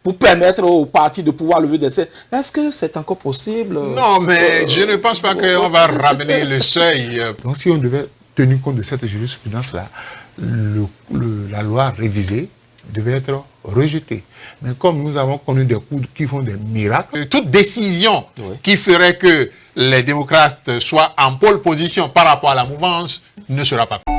pour permettre au parti de pouvoir lever des scènes. Est-ce que c'est encore possible? Non, mais je ne pense pas qu'on va ramener le seuil. Donc si on devait tenir compte de cette jurisprudence-là, la loi révisée devait être rejetée. Mais comme nous avons connu des coups qui font des miracles... Toute décision qui ferait que les démocrates soient en pole position par rapport à la mouvance ne sera pas prise.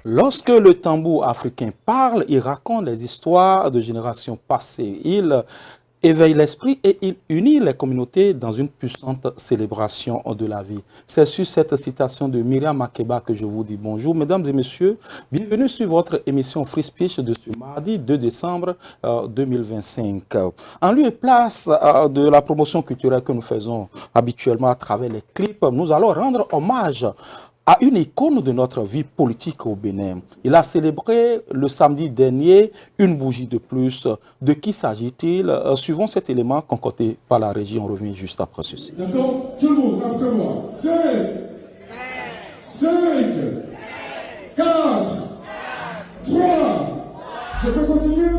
Lorsque le tambour africain parle, il raconte les histoires de générations passées. Il éveille l'esprit et il unit les communautés dans une puissante célébration de la vie. C'est sur cette citation de Myriam Makeba que je vous dis bonjour. Mesdames et messieurs, bienvenue sur votre émission Free Speech de ce mardi 2 décembre 2025. En lieu et place de la promotion culturelle que nous faisons habituellement à travers les clips, nous allons rendre hommage à une icône de notre vie politique au Bénin. Il a célébré le samedi dernier une bougie de plus. De qui s'agit-il? Suivons cet élément concocté par la régie. On revient juste après ceci. Donc, tout le monde, après moi. 5, 4, 3, je peux continuer?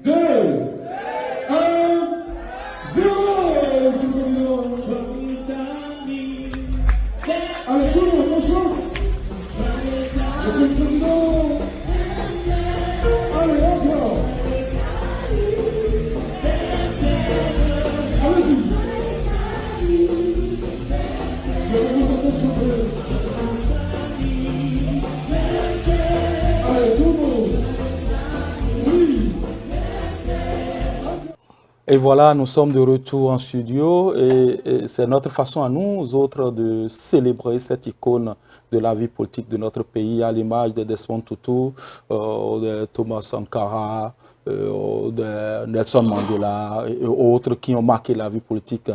2, 1, 0, Monsieur le Président. Allez, tout le monde, on chante. Monsieur le Président. Allez, encore. Allez-y. Je vais vous entendre chanter. Allez, tout le monde. Oui. Et voilà, nous sommes de retour en studio et c'est notre façon à nous autres de célébrer cette icône de la vie politique de notre pays à l'image de Desmond Tutu, de Thomas Sankara, de Nelson Mandela et autres qui ont marqué la vie politique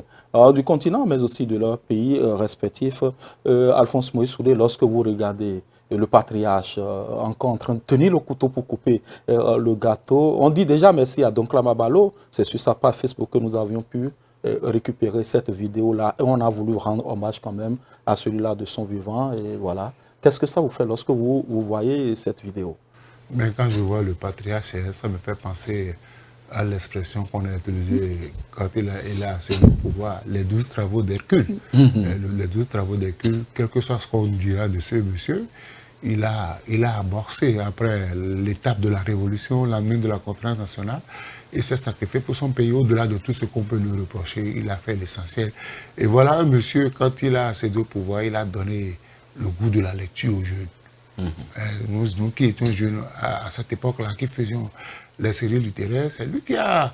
du continent mais aussi de leur pays respectifs. Alphonse Moïse Soudé, lorsque vous regardez le patriarche encore en train de tenir le couteau pour couper le gâteau. On dit déjà merci à Don Clamabalo. C'est sur sa page Facebook que nous avions pu récupérer cette vidéo-là. Et on a voulu rendre hommage quand même à celui-là de son vivant. Et voilà. Qu'est-ce que ça vous fait lorsque vous voyez cette vidéo? Mais quand je vois le patriarche, ça me fait penser à l'expression qu'on a utilisée quand il a assez de pouvoir, les 12 travaux d'Hercule. Les 12 travaux d'Hercule, quel que soit ce qu'on dira de ce monsieur, il a amorcé après l'étape de la révolution, l'amène de la conférence nationale, et s'est sacrifié pour son pays au-delà de tout ce qu'on peut lui reprocher. Il a fait l'essentiel. Et voilà un monsieur, quand il a assez de pouvoir, il a donné le goût de la lecture aux jeunes. Nous qui étions jeunes à cette époque-là, qui faisions les séries littéraires, c'est lui qui a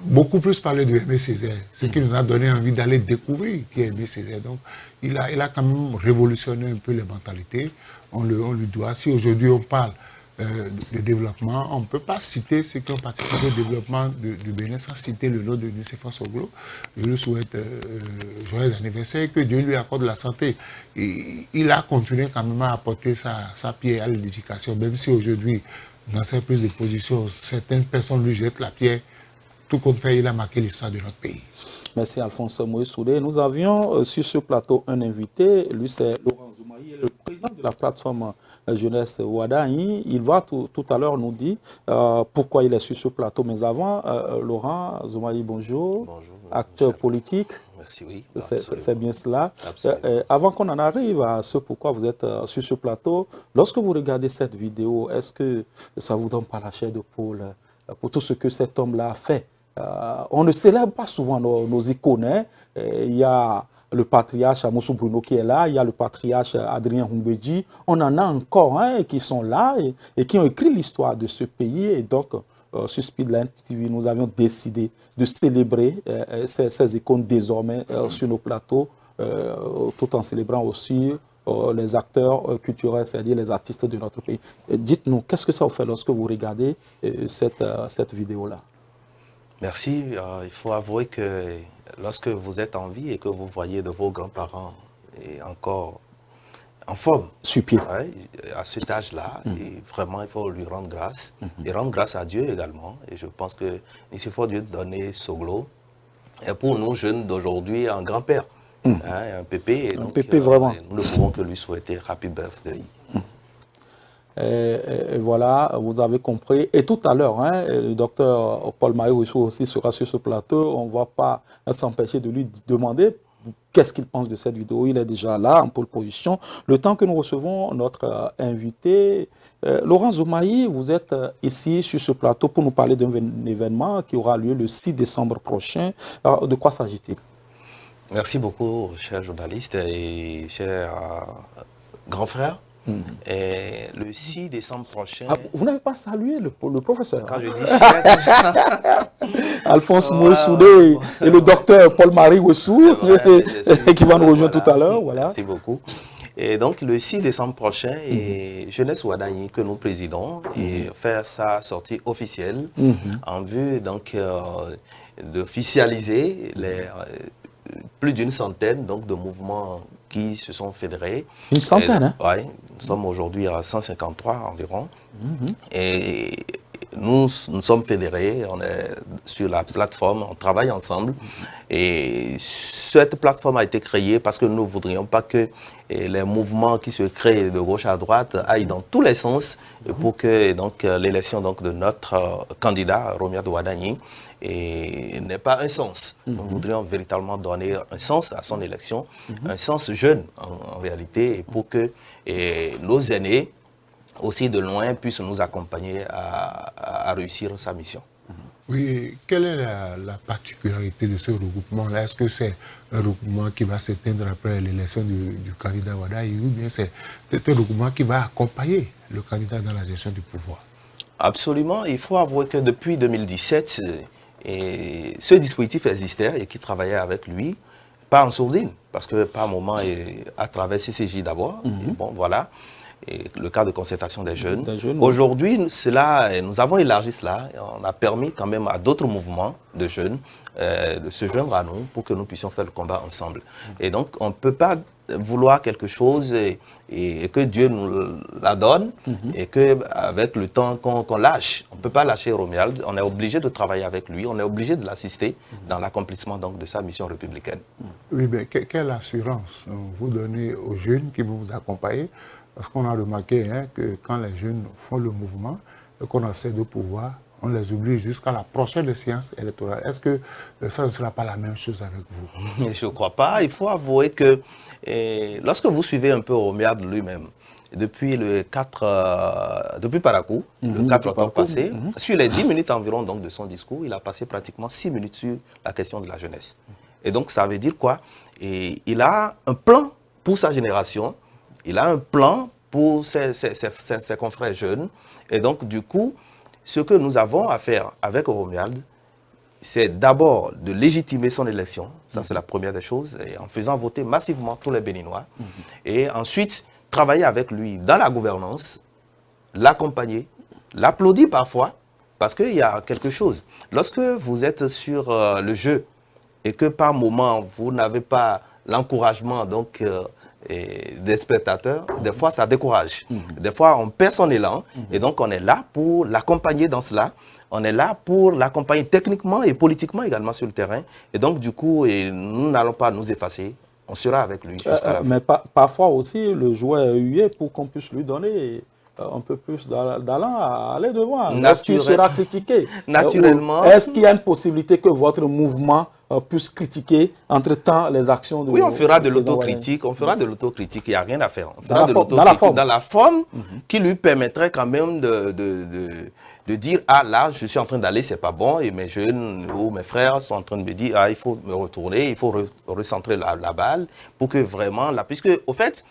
beaucoup plus parlé de Aimé Césaire, ce qui nous a donné envie d'aller découvrir qui est Aimé Césaire. Donc, il a quand même révolutionné un peu les mentalités. On lui doit. Si aujourd'hui on parle de développement, on ne peut pas citer ceux qui ont participé au développement du Bénin sans citer le nom de Nicéphore Soglo. Je lui souhaite joyeux anniversaire, que Dieu lui accorde la santé. Et il a continué quand même à apporter sa pierre à l'édification, même si aujourd'hui, dans ses prises de position, certaines personnes lui jettent la pierre. Tout compte fait, il a marqué l'histoire de notre pays. Merci Alphonse Moïse Soudé. Nous avions sur ce plateau un invité, lui c'est Laurent Zoumaï, le président de la plateforme Jeunesse Wadaï. Il va tout à l'heure nous dire pourquoi il est sur ce plateau. Mais avant, Laurent Zoumaï, bonjour. Bonjour. Acteur politique. Merci, oui. C'est bien cela. Avant qu'on en arrive à ce pourquoi vous êtes sur ce plateau, lorsque vous regardez cette vidéo, est-ce que ça vous donne pas la chair de poule pour tout ce que cet homme-là a fait? On ne célèbre pas souvent nos icônes. Hein. Il y a le patriarche Amosou Bruno qui est là, il y a le patriarche Adrien Humbedji. On en a encore qui sont là et qui ont écrit l'histoire de ce pays. Et donc, sur Speedline TV, nous avions décidé de célébrer ces icônes désormais sur nos plateaux, tout en célébrant aussi les acteurs culturels, c'est-à-dire les artistes de notre pays. Dites-nous, qu'est-ce que ça vous fait lorsque vous regardez cette vidéo-là? Merci. Il faut avouer que lorsque vous êtes en vie et que vous voyez de vos grands-parents et encore en forme, sur pied, à cet âge-là, et vraiment il faut lui rendre grâce et rendre grâce à Dieu également. Et je pense que il faut Dieu donner Soglo. Et pour nous jeunes d'aujourd'hui, un grand-père, un pépé. Et donc, pépé vraiment. nous ne pouvons que lui souhaiter Happy Birthday. Et voilà, vous avez compris. Et tout à l'heure, le docteur Paul-Marie Ouessou aussi sera sur ce plateau. On ne va pas s'empêcher de lui demander qu'est-ce qu'il pense de cette vidéo. Il est déjà là, en pole position. Le temps que nous recevons notre invité, Laurent Zoumaï, vous êtes ici sur ce plateau pour nous parler d'un événement qui aura lieu le 6 décembre prochain. Alors, de quoi s'agit-il? Merci beaucoup, chers journalistes et chers grands frères. Et le 6 décembre prochain... Ah, vous n'avez pas salué le professeur? Quand je dis cher... Alphonse Moïsoudé et le docteur Paul-Marie Ouessou, qui va nous rejoindre tout à l'heure. Voilà. Merci beaucoup. Et donc, le 6 décembre prochain, et Jeunesse Ouadani que nous présidons, et faire sa sortie officielle en vue donc d'officialiser les plus d'une centaine donc, de mouvements qui se sont fédérés. Une centaine, hein? Oui, nous sommes aujourd'hui à 153 environ. Et nous sommes fédérés, on est sur la plateforme, on travaille ensemble. Et cette plateforme a été créée parce que nous ne voudrions pas que les mouvements qui se créent de gauche à droite aillent dans tous les sens pour que l'élection de notre candidat, Romuald Ouadani, n'ait pas un sens. Nous voudrions véritablement donner un sens à son élection, un sens jeune en réalité, pour que nos aînés, aussi de loin, puissent nous accompagner à réussir sa mission. Oui, quelle est la particularité de ce regroupement-là? Est-ce que c'est un regroupement qui va s'éteindre après l'élection du candidat Ouadani ou bien c'est un regroupement qui va accompagner le candidat dans la gestion du pouvoir? Absolument. Il faut avouer que depuis 2017, ce dispositif existait et qui travaillait avec lui, pas en sourdine, parce que par moment, à travers CCJ d'abord, bon voilà, et le cadre de concertation des jeunes. Aujourd'hui, nous avons élargi cela, et on a permis quand même à d'autres mouvements de jeunes de se joindre à nous pour que nous puissions faire le combat ensemble. Et donc, on ne peut pas vouloir quelque chose et que Dieu nous la donne et qu'avec le temps qu'on lâche. On ne peut pas lâcher Romuald, on est obligé de travailler avec lui, on est obligé de l'assister dans l'accomplissement de sa mission républicaine. Oui, mais quelle assurance vous donnez aux jeunes qui vont vous accompagner? Parce qu'on a remarqué que quand les jeunes font le mouvement et qu'on accède au pouvoir, on les oublie jusqu'à la prochaine séance électorale. Est-ce que ça ne sera pas la même chose avec vous? Je ne crois pas. Il faut avouer que lorsque vous suivez un peu Romuald lui-même, depuis Parakou, le 4 octobre passé, sur les 10 minutes environ donc, de son discours, il a passé pratiquement 6 minutes sur la question de la jeunesse. Et donc ça veut dire quoi? Il a un plan pour sa génération, il a un plan pour ses confrères jeunes. Et donc du coup, ce que nous avons à faire avec Romuald, c'est d'abord de légitimer son élection, ça c'est la première des choses, et en faisant voter massivement tous les Béninois. Et ensuite, travailler avec lui dans la gouvernance, l'accompagner, l'applaudir parfois, parce qu'il y a quelque chose. Lorsque vous êtes sur le jeu et que par moment, vous n'avez pas l'encouragement des spectateurs, des fois ça décourage. Des fois on perd son élan et donc on est là pour l'accompagner dans cela. On est là pour l'accompagner techniquement et politiquement également sur le terrain. Et donc du coup, nous n'allons pas nous effacer. On sera avec lui jusqu'à la fin. Mais parfois aussi, le joueur est hué pour qu'on puisse lui donner un peu plus d'allant à aller devant. Est-ce qu'il sera critiqué? Naturellement. Est-ce qu'il y a une possibilité que votre mouvement puisse critiquer entre-temps les actions de... Oui, on fera de l'autocritique, il n'y a rien à faire. On fera de l'autocritique dans la forme qui lui permettrait quand même de dire, ah là, je suis en train d'aller, c'est pas bon, et mes jeunes ou mes frères sont en train de me dire, ah, il faut me retourner, il faut recentrer la balle, pour que vraiment, puisque au fait,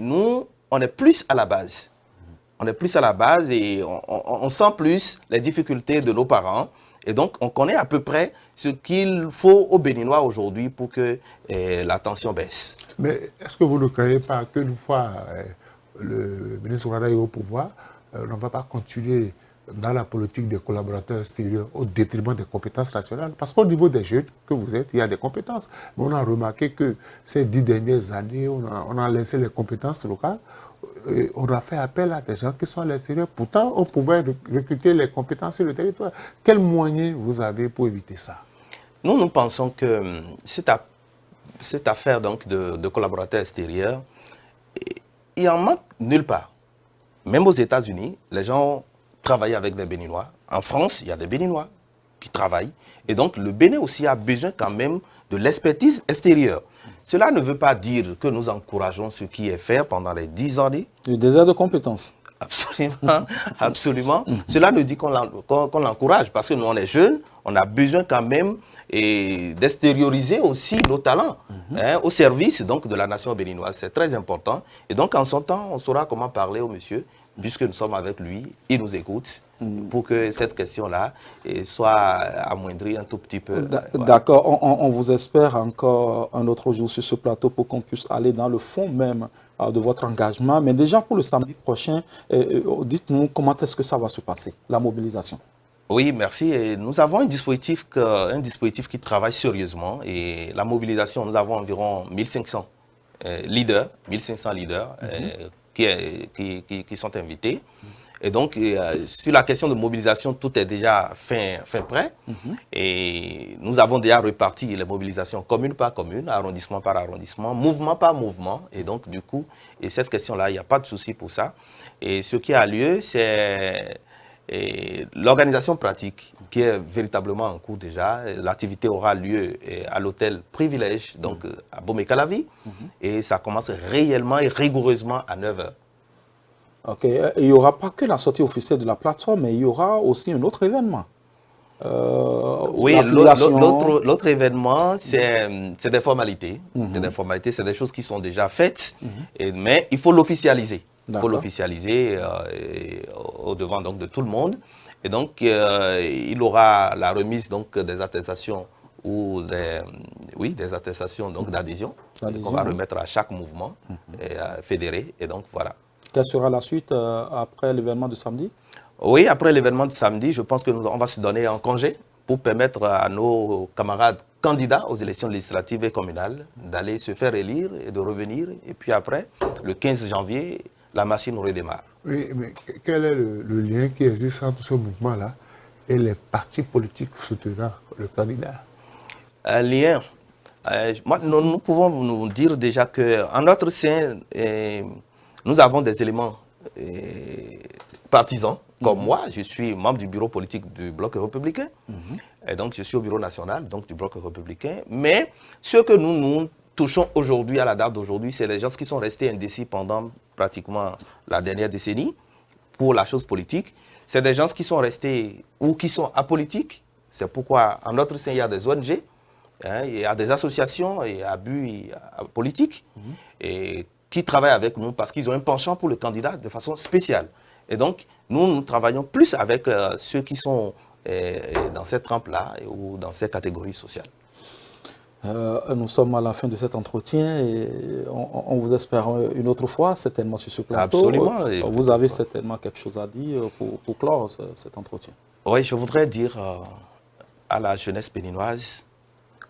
nous, on est plus à la base. On est plus à la base et on sent plus les difficultés de nos parents. Et donc, on connaît à peu près ce qu'il faut aux Béninois aujourd'hui pour que la tension baisse. Mais est-ce que vous ne croyez pas qu'une fois le ministre Ouadani est au pouvoir, on ne va pas continuer dans la politique des collaborateurs extérieurs au détriment des compétences nationales. Parce qu'au niveau des jeunes que vous êtes, il y a des compétences. Mais on a remarqué que ces 10 dernières années, on a laissé les compétences locales. Et on a fait appel à des gens qui sont à l'extérieur. Pourtant, on pouvait recruter les compétences sur le territoire. Quels moyens vous avez pour éviter ça? Nous pensons que cette affaire donc, de collaborateurs extérieurs, il en manque nulle part. Même aux États-Unis, les gens travaillent avec des Béninois. En France, il y a des Béninois qui travaillent. Et donc, le Bénin aussi a besoin quand même de l'expertise extérieure. Cela ne veut pas dire que nous encourageons ce qui est fait pendant les 10 années. Le désert de compétences. Absolument, absolument. Cela ne dit qu'on l'encourage parce que nous, on est jeunes, on a besoin quand même d'extérioriser aussi nos talents au service donc, de la nation béninoise. C'est très important. Et donc, en son temps, on saura comment parler au monsieur, puisque nous sommes avec lui, il nous écoute, pour que cette question-là soit amoindrie un tout petit peu. D'accord. On vous espère encore un autre jour sur ce plateau pour qu'on puisse aller dans le fond même de votre engagement. Mais déjà pour le samedi prochain, dites-nous comment est-ce que ça va se passer, la mobilisation. Oui, merci. Et nous avons un dispositif qui travaille sérieusement. Et la mobilisation, nous avons environ 1500 leaders, qui sont invités. Et donc, sur la question de mobilisation, tout est déjà fin prêt. Et nous avons déjà reparti les mobilisations commune par commune, arrondissement par arrondissement, mouvement par mouvement. Et donc, du coup, et cette question-là, il n'y a pas de souci pour ça. Et ce qui a lieu, c'est l'organisation pratique qui est véritablement en cours déjà. L'activité aura lieu à l'hôtel Privilège, donc à Bomé-Calavi. Et ça commence réellement et rigoureusement à 9h. Ok, il n'y aura pas que la sortie officielle de la plateforme, mais il y aura aussi un autre événement. Oui, l'autre événement, c'est des formalités. C'est des formalités, c'est des choses qui sont déjà faites, mais il faut l'officialiser. Il faut l'officialiser au devant donc, de tout le monde. Et donc, il aura la remise donc, des attestations ou des attestations d'adhésion qu'on va remettre à chaque mouvement fédéré. Et donc, voilà. Quelle sera la suite après l'événement de samedi? Oui, après l'événement de samedi, je pense qu'on va se donner un congé pour permettre à nos camarades candidats aux élections législatives et communales d'aller se faire élire et de revenir. Et puis après, le 15 janvier, la machine redémarre. Oui, mais quel est le lien qui existe entre ce mouvement-là et les partis politiques soutenant le candidat? Un lien. Nous pouvons nous dire déjà qu'en notre sein, nous avons des éléments partisans. Comme moi, je suis membre du bureau politique du Bloc républicain. Et donc, je suis au bureau national donc, du Bloc républicain. Mais ce que nous touchons aujourd'hui, à la date d'aujourd'hui, c'est les gens qui sont restés indécis pendant pratiquement la dernière décennie pour la chose politique. C'est des gens qui sont restés ou qui sont apolitiques. C'est pourquoi, en notre sein, il y a des ONG, il y a des associations et à but politique et qui travaillent avec nous parce qu'ils ont un penchant pour le candidat de façon spéciale. Et donc, nous travaillons plus avec ceux qui sont dans cette trempe-là ou dans ces catégories sociales. Nous sommes à la fin de cet entretien et on vous espère une autre fois, certainement sur ce plateau. Absolument. Vous avez certainement quelque chose à dire pour clore cet entretien. Oui, je voudrais dire à la jeunesse béninoise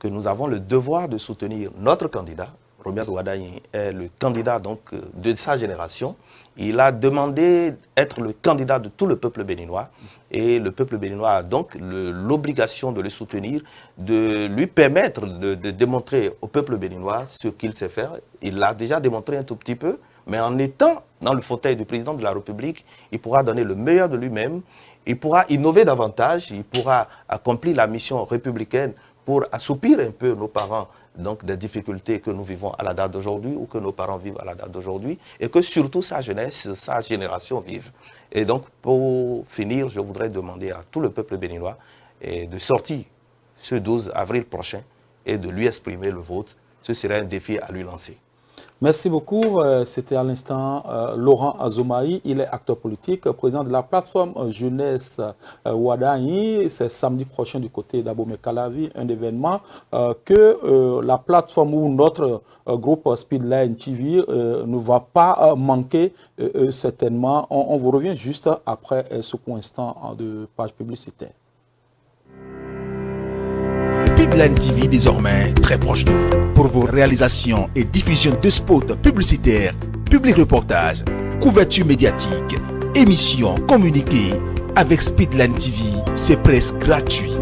que nous avons le devoir de soutenir notre candidat. Romuald Wardani est le candidat donc, de sa génération. Il a demandé d'être le candidat de tout le peuple béninois. Et le peuple béninois a donc l'obligation de le soutenir, de lui permettre de démontrer au peuple béninois ce qu'il sait faire. Il l'a déjà démontré un tout petit peu, mais en étant dans le fauteuil du président de la République, il pourra donner le meilleur de lui-même, il pourra innover davantage, il pourra accomplir la mission républicaine pour assoupir un peu nos parents donc des difficultés que nous vivons à la date d'aujourd'hui ou que nos parents vivent à la date d'aujourd'hui et que surtout sa jeunesse, sa génération vive. Et donc, pour finir, je voudrais demander à tout le peuple béninois de sortir ce 12 avril prochain et de lui exprimer le vote. Ce serait un défi à lui lancer. Merci beaucoup. C'était à l'instant Laurent Azomaï. Il est acteur politique, président de la plateforme jeunesse Wadaï. C'est samedi prochain du côté d'Abomey Calavi, un événement que la plateforme ou notre groupe Speedline TV ne va pas manquer certainement. On vous revient juste après ce court instant de page publicitaire. Speedline TV désormais très proche de vous. Pour vos réalisations et diffusion de spots publicitaires, publics reportages, couverture médiatique, émissions, communiqués, avec Speedline TV, c'est presque gratuit.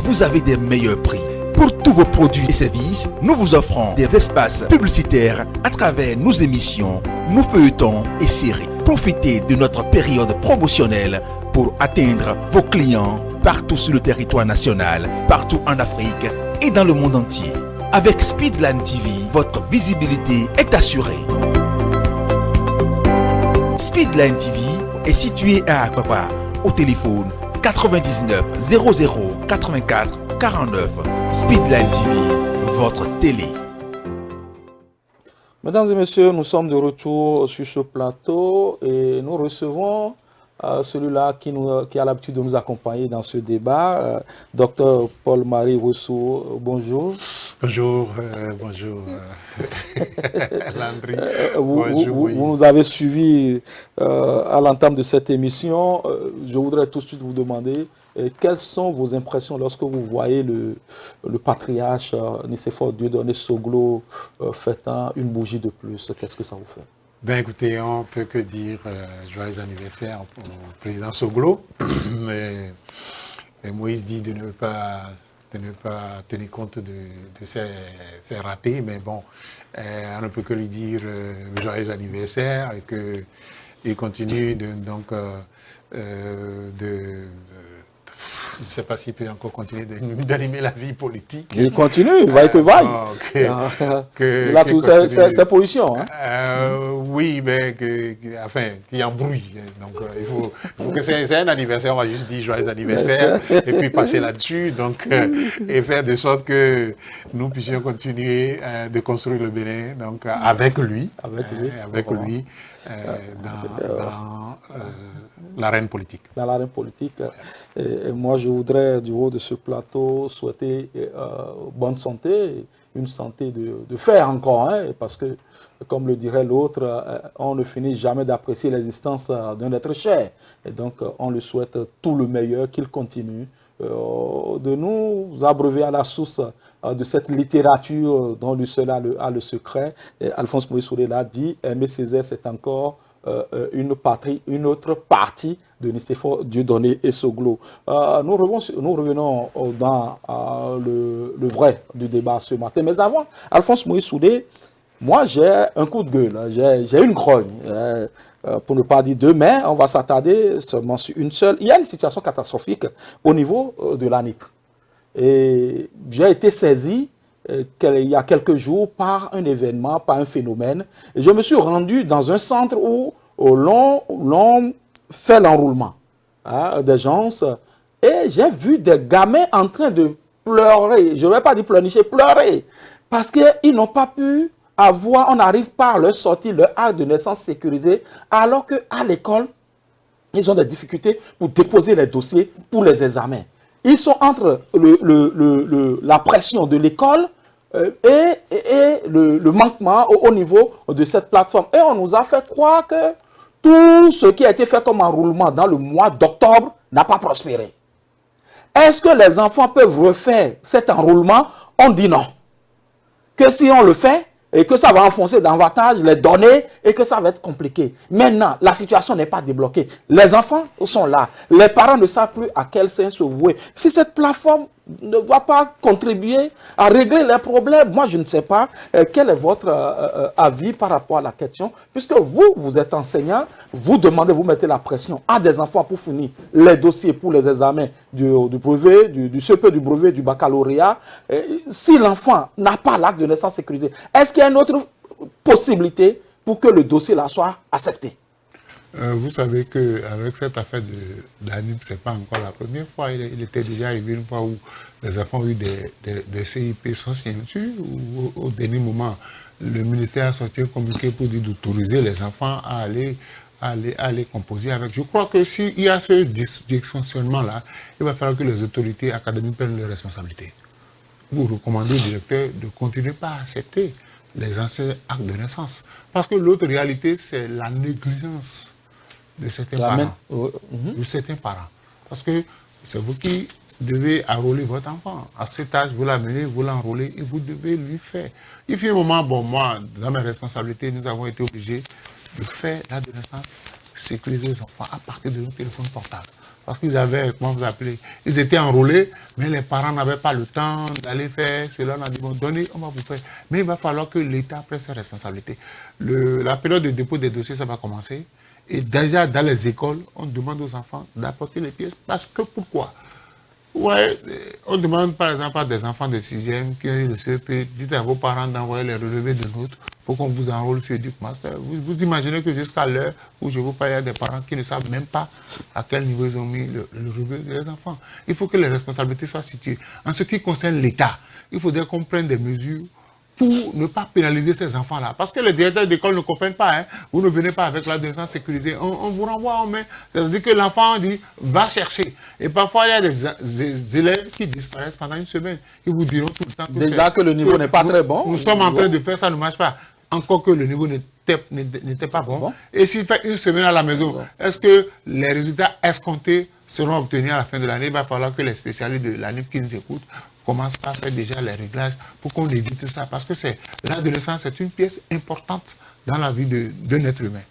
Vous avez des meilleurs prix. Pour tous vos produits et services, nous vous offrons des espaces publicitaires à travers nos émissions, nos feuilletons et séries. Profitez de notre période promotionnelle pour atteindre vos clients partout sur le territoire national, partout en Afrique et dans le monde entier. Avec Speedline TV, votre visibilité est assurée. Speedline TV est situé à Akpapa, au téléphone 99 00 84 49. Speedline TV, votre télé. Mesdames et messieurs, nous sommes de retour sur ce plateau et nous recevons celui-là qui a l'habitude de nous accompagner dans ce débat, Dr Paul-Marie Rousseau. Bonjour. Bonjour, bonjour Landry. Vous nous avez suivis à l'entame de cette émission. Je voudrais tout de suite vous demander quelles sont vos impressions lorsque vous voyez le patriarche Nicéphore Dieudonné Soglo fêtant une bougie de plus. Qu'est-ce que ça vous fait? Ben écoutez, on ne peut que dire joyeux anniversaire au président Soglo. Mais Moïse dit de ne pas tenir compte de ses ratés. Mais bon, on ne peut que lui dire joyeux anniversaire et qu'il continue je ne sais pas s'il peut encore continuer d'animer la vie politique. Il continue, vaille que vaille. Il a toutes ses positions. Hein? Oui, mais qu'il y a un bruit. Donc, il faut que c'est un anniversaire, on va juste dire joyeux anniversaire, et puis passer là-dessus, et faire de sorte que nous puissions continuer de construire le Bénin avec lui. Dans l'arène politique. Dans l'arène politique. Et moi, je voudrais, du haut de ce plateau, souhaiter bonne santé, une santé de fer encore, hein, parce que, comme le dirait l'autre, on ne finit jamais d'apprécier l'existence d'un être cher. Et donc, on lui souhaite tout le meilleur, qu'il continue de nous abreuver à la source de cette littérature dont lui seul a le secret. Et Alphonse Moïse Soulé l'a dit, Aimé Césaire, c'est encore une autre partie de Nicéphore Dieudonné et Soglo. Nous revenons dans le vrai du débat ce matin. Mais avant, Alphonse Moïse Soulé, moi j'ai un coup de gueule, j'ai une grogne. Pour ne pas dire deux, mais on va s'attarder seulement sur une seule. Il y a une situation catastrophique au niveau de l'ANIP. Et j'ai été saisi il y a quelques jours par un événement, par un phénomène. Et je me suis rendu dans un centre où l'on fait l'enroulement des gens. Et j'ai vu des gamins en train de pleurer. Je ne vais pas dire pleurnicher, pleurer. Parce qu'ils n'ont pas pu on n'arrive pas à leur sortir leur acte de naissance sécurisé, alors qu'à l'école, ils ont des difficultés pour déposer les dossiers pour les examens. Ils sont entre la pression de l'école et le manquement au niveau de cette plateforme. Et on nous a fait croire que tout ce qui a été fait comme enroulement dans le mois d'octobre n'a pas prospéré. Est-ce que les enfants peuvent refaire cet enroulement? On dit non. Que si on le fait, et que ça va enfoncer davantage les données et que ça va être compliqué. Maintenant, la situation n'est pas débloquée. Les enfants sont là. Les parents ne savent plus à quel sein se vouer. Si cette plateforme ne doit pas contribuer à régler les problèmes, moi je ne sais pas quel est votre avis par rapport à la question, puisque vous êtes enseignant, vous mettez la pression à des enfants pour finir les dossiers pour les examens du brevet, du CP, du brevet, du baccalauréat. Si l'enfant n'a pas l'acte de naissance sécurisé, est-ce qu'il y a une autre possibilité pour que le dossier là soit accepté? Vous savez qu'avec cette affaire d'Anib, ce n'est pas encore la première fois. Il était déjà arrivé une fois où les enfants ont eu des CIP sans signature, où au dernier moment, le ministère a sorti un communiqué pour dire d'autoriser les enfants à aller composer avec. Je crois que s'il y a ce dysfonctionnement-là, il va falloir que les autorités académiques prennent leurs responsabilités. Vous recommandez au directeur de continuer pas à accepter les anciens actes de naissance. Parce que l'autre réalité, c'est la négligence de certains parents. De certains parents. Parce que c'est vous qui devez enrôler votre enfant. À cet âge, vous l'amenez, vous l'enrôlez et vous devez lui faire. Il fait un moment, bon, moi, dans mes responsabilités, nous avons été obligés de faire l'acte de naissance, sécuriser les enfants à partir de nos téléphones portables. Parce qu'ils avaient, comment vous appelez, ils étaient enrôlés, mais les parents n'avaient pas le temps d'aller faire cela. On a dit, bon, donnez, on va vous faire. Mais il va falloir que l'État prenne ses responsabilités. La période de dépôt des dossiers, ça va commencer. Et déjà, dans les écoles, on demande aux enfants d'apporter les pièces. Parce que pourquoi? Ouais, on demande par exemple à des enfants de 6e qui ont eu le CEP, dites à vos parents d'envoyer les relevés de notes pour qu'on vous enrôle sur Duke Master. Vous imaginez que jusqu'à l'heure où je vous parle, il y a des parents qui ne savent même pas à quel niveau ils ont mis le relevé des enfants. Il faut que les responsabilités soient situées. En ce qui concerne l'État, il faudrait qu'on prenne des mesures pour ne pas pénaliser ces enfants-là. Parce que les directeurs d'école ne comprennent pas. Hein. Vous ne venez pas avec l'adolescence sécurisée. On vous renvoie en main. C'est-à-dire que l'enfant dit, va chercher. Et parfois, il y a des élèves qui disparaissent pendant une semaine. Ils vous diront tout le temps que déjà que le niveau n'est pas très bon. Nous sommes en train de faire ça, ne marche pas. Encore que le niveau n'était pas bon. Et s'il fait une semaine à la maison, est-ce que les résultats escomptés seront obtenus à la fin de l'année? Il va falloir que les spécialistes de l'ANIP qui nous écoutent commencent à faire déjà les réglages pour qu'on évite ça. Parce que l'adolescence est une pièce importante dans la vie d'un être humain.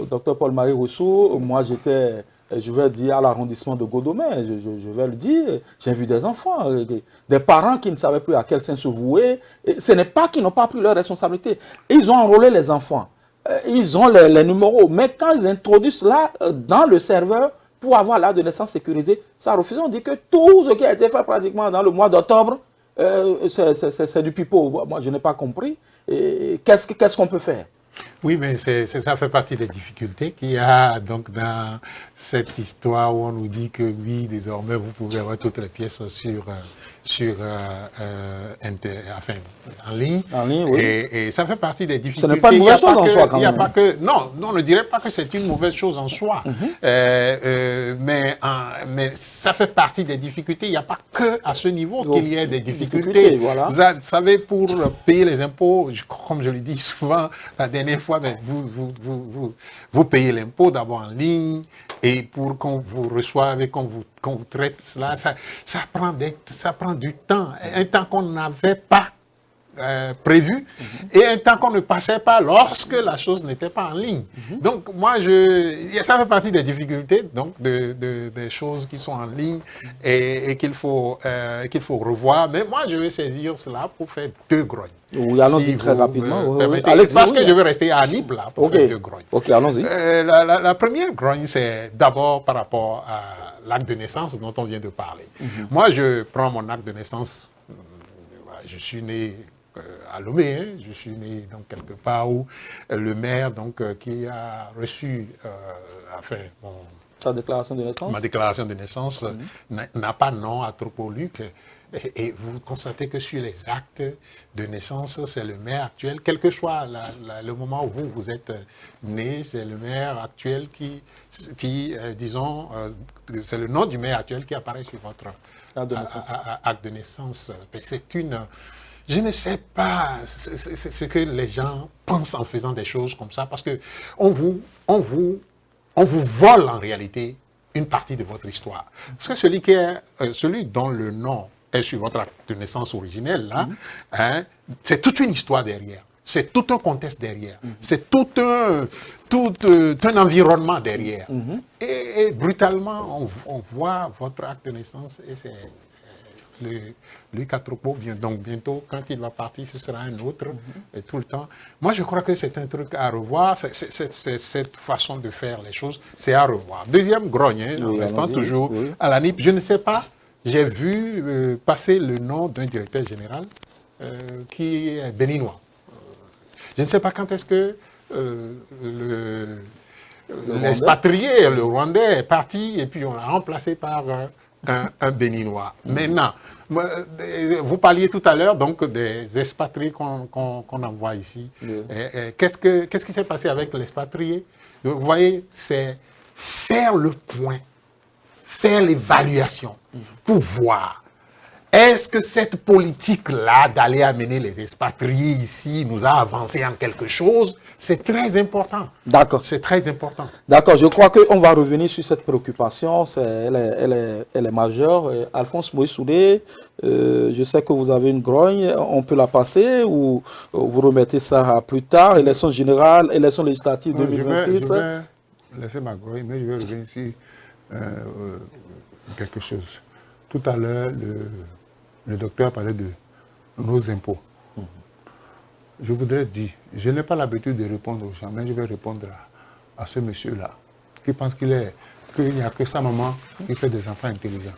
Docteur Paul-Marie Rousseau, moi j'étais, je vais dire, à l'arrondissement de Godomé, je vais le dire, j'ai vu des enfants, des parents qui ne savaient plus à quel sein se vouer. Et ce n'est pas qu'ils n'ont pas pris leurs responsabilités. Ils ont enrôlé les enfants, ils ont les numéros, mais quand ils introduisent cela dans le serveur, pour avoir l'acte de naissance sécurisé, ça refuse. On dit que tout ce qui a été fait pratiquement dans le mois d'octobre, c'est du pipeau. Moi, je n'ai pas compris. Qu'est-ce qu'on peut faire? Oui, mais ça fait partie des difficultés qu'il y a donc dans cette histoire où on nous dit que oui, désormais, vous pouvez avoir toutes les pièces en ligne. En ligne, oui. Et ça fait partie des difficultés. Ce n'est pas une mauvaise chose en soi, quand même. Non, on ne dirait pas que c'est une mauvaise chose en soi. Mais ça fait partie des difficultés. Il n'y a pas que à ce niveau qu'il y ait des difficultés. Voilà. Vous savez, pour payer les impôts, comme je le dis souvent, la dernière fois, vous payez l'impôt d'abord en ligne et pour qu'on vous reçoive et qu'on vous traite cela, ça prend du temps, un temps qu'on n'avait pas prévu et un temps qu'on ne passait pas lorsque la chose n'était pas en ligne. Donc moi, ça fait partie des difficultés, donc des choses qui sont en ligne et qu'il faut revoir. Mais moi, je vais saisir cela pour faire deux grognes. Oui, allons-y très rapidement. Parce que je veux rester à Nîmes là pour faire deux grognes. Ok, allons-y. La première grogne, c'est d'abord par rapport à l'acte de naissance dont on vient de parler. Moi, je prends mon acte de naissance. Je suis né à Lomé, hein. Je suis né donc quelque part où le maire donc qui a reçu sa déclaration de naissance. Ma déclaration de naissance n'a pas nom à Tropoluc. Et vous constatez que sur les actes de naissance, c'est le maire actuel, quel que soit le moment où vous êtes né, c'est le maire actuel qui disons, c'est le nom du maire actuel qui apparaît sur votre acte de naissance. C'est une... Je ne sais pas ce que les gens pensent en faisant des choses comme ça, parce que on vous vole en réalité une partie de votre histoire. Parce que celui dont le nom est sur votre acte de naissance originel, là, hein, c'est toute une histoire derrière. C'est tout un contexte derrière. C'est tout un environnement derrière. Et brutalement, on voit votre acte de naissance et c'est... Le Katropo vient donc bientôt, quand il va partir, ce sera un autre, et tout le temps. Moi, je crois que c'est un truc à revoir, cette façon de faire les choses, c'est à revoir. Deuxième grogne, hein, en restant toujours à la NIP, je ne sais pas, j'ai vu passer le nom d'un directeur général qui est béninois. Je ne sais pas quand est-ce que l'expatrié, le Rwandais est parti et puis on l'a remplacé par un Béninois. Maintenant, vous parliez tout à l'heure donc des expatriés qu'on envoie ici. Qu'est-ce qui s'est passé avec l'expatrié? Vous voyez, c'est faire le point, faire l'évaluation pour voir. Est-ce que cette politique-là d'aller amener les expatriés ici nous a avancé en quelque chose? C'est très important. D'accord. C'est très important. D'accord, je crois qu'on va revenir sur cette préoccupation. Elle est majeure. Alphonse Moïse Soudé, je sais que vous avez une grogne. On peut la passer ou vous remettez ça à plus tard? Élections générales, élections législatives 2026. Je vais laisser ma grogne, mais je vais revenir sur quelque chose. Tout à l'heure, le docteur parlait de nos impôts. Je voudrais dire, je n'ai pas l'habitude de répondre aux gens, mais je vais répondre à ce monsieur-là, qui pense qu'il n'y a que sa maman qui fait des enfants intelligents.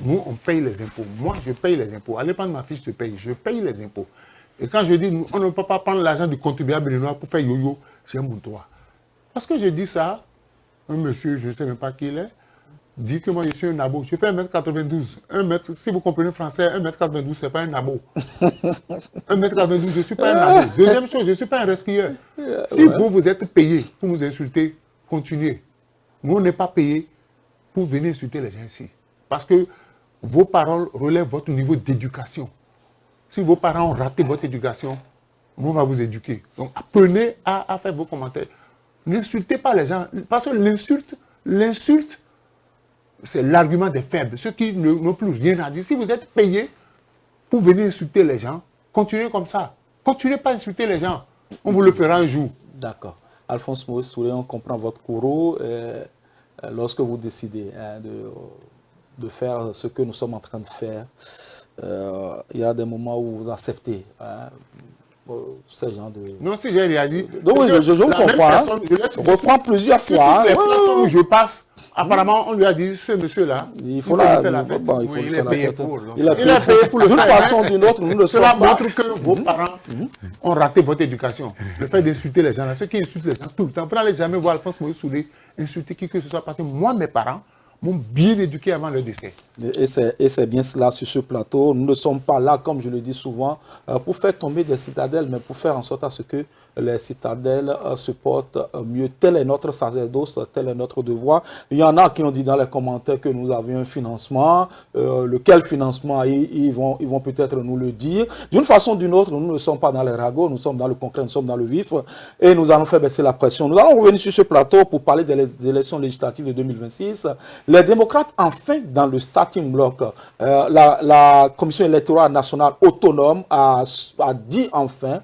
Nous, on paye les impôts. Moi, je paye les impôts. Allez prendre ma fiche de paye, je paye les impôts. Et quand je dis, on ne peut pas prendre l'argent du contribuable béninois pour faire yo-yo, j'ai mon droit. Parce que je dis ça, un monsieur, je ne sais même pas qui il est, dit que moi je suis un nabo. Je fais 1m92. Si vous comprenez français, 1m92, ce n'est pas un nabo. 1m92, je ne suis pas un nabo. Deuxième chose, je ne suis pas un resquilleur. Si vous êtes payé pour nous insulter, continuez. Nous, on n'est pas payé pour venir insulter les gens ici. Parce que vos paroles relèvent votre niveau d'éducation. Si vos parents ont raté votre éducation, nous, on va vous éduquer. Donc, apprenez à faire vos commentaires. N'insultez pas les gens. Parce que l'insulte, c'est l'argument des faibles, ceux qui n'ont plus rien à dire. Si vous êtes payé pour venir insulter les gens, continuez comme ça. Continuez pas à insulter les gens. On vous le fera un jour. D'accord. Alphonse Moïse Soulé, on comprend votre courroux. Lorsque vous décidez de faire ce que nous sommes en train de faire, il y a des moments où vous acceptez ces gens de... Non, si j'ai réagi... Donc oui, je vous comprends. Je reprends plusieurs fois. Les plateformes où je passe, apparemment, on lui a dit, ce monsieur-là, il faut faire la fête. Il est payé pour. Il est payé pour le faire. D'une façon ou d'une autre, nous le sommes pas. Cela montre que vos parents ont raté votre éducation. Le fait d'insulter les gens, là, ceux qui insultent les gens tout le temps, vous n'allez jamais voir Alphonse Moïse Soulé insulter qui que ce soit, parce que moi, mes parents m'ont bien éduqué avant le décès. Et c'est bien cela sur ce plateau. Nous ne sommes pas là, comme je le dis souvent, pour faire tomber des citadelles, mais pour faire en sorte à ce que les citadelles se portent mieux. Tel est notre sacerdoce, tel est notre devoir. Il y en a qui ont dit dans les commentaires que nous avions un financement. Lequel financement, ils vont peut-être nous le dire. D'une façon ou d'une autre, nous ne sommes pas dans les ragots, nous sommes dans le concret, nous sommes dans le vif. Et nous allons faire baisser la pression. Nous allons revenir sur ce plateau pour parler des élections législatives de 2026. Les démocrates, enfin, dans le starting block, la Commission électorale nationale autonome a dit enfin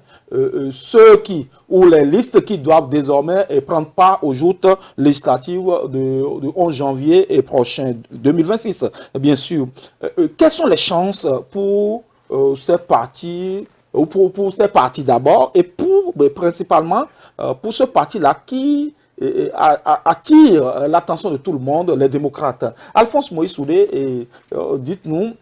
ceux qui, ou les listes qui doivent désormais prendre part aux joutes législatives de 11 janvier et prochain 2026. Bien sûr, quelles sont les chances pour ces partis, ou pour ces partis d'abord, et principalement pour ce parti-là qui attire l'attention de tout le monde, les démocrates? Alphonse Moïse Soudé, dites-nous,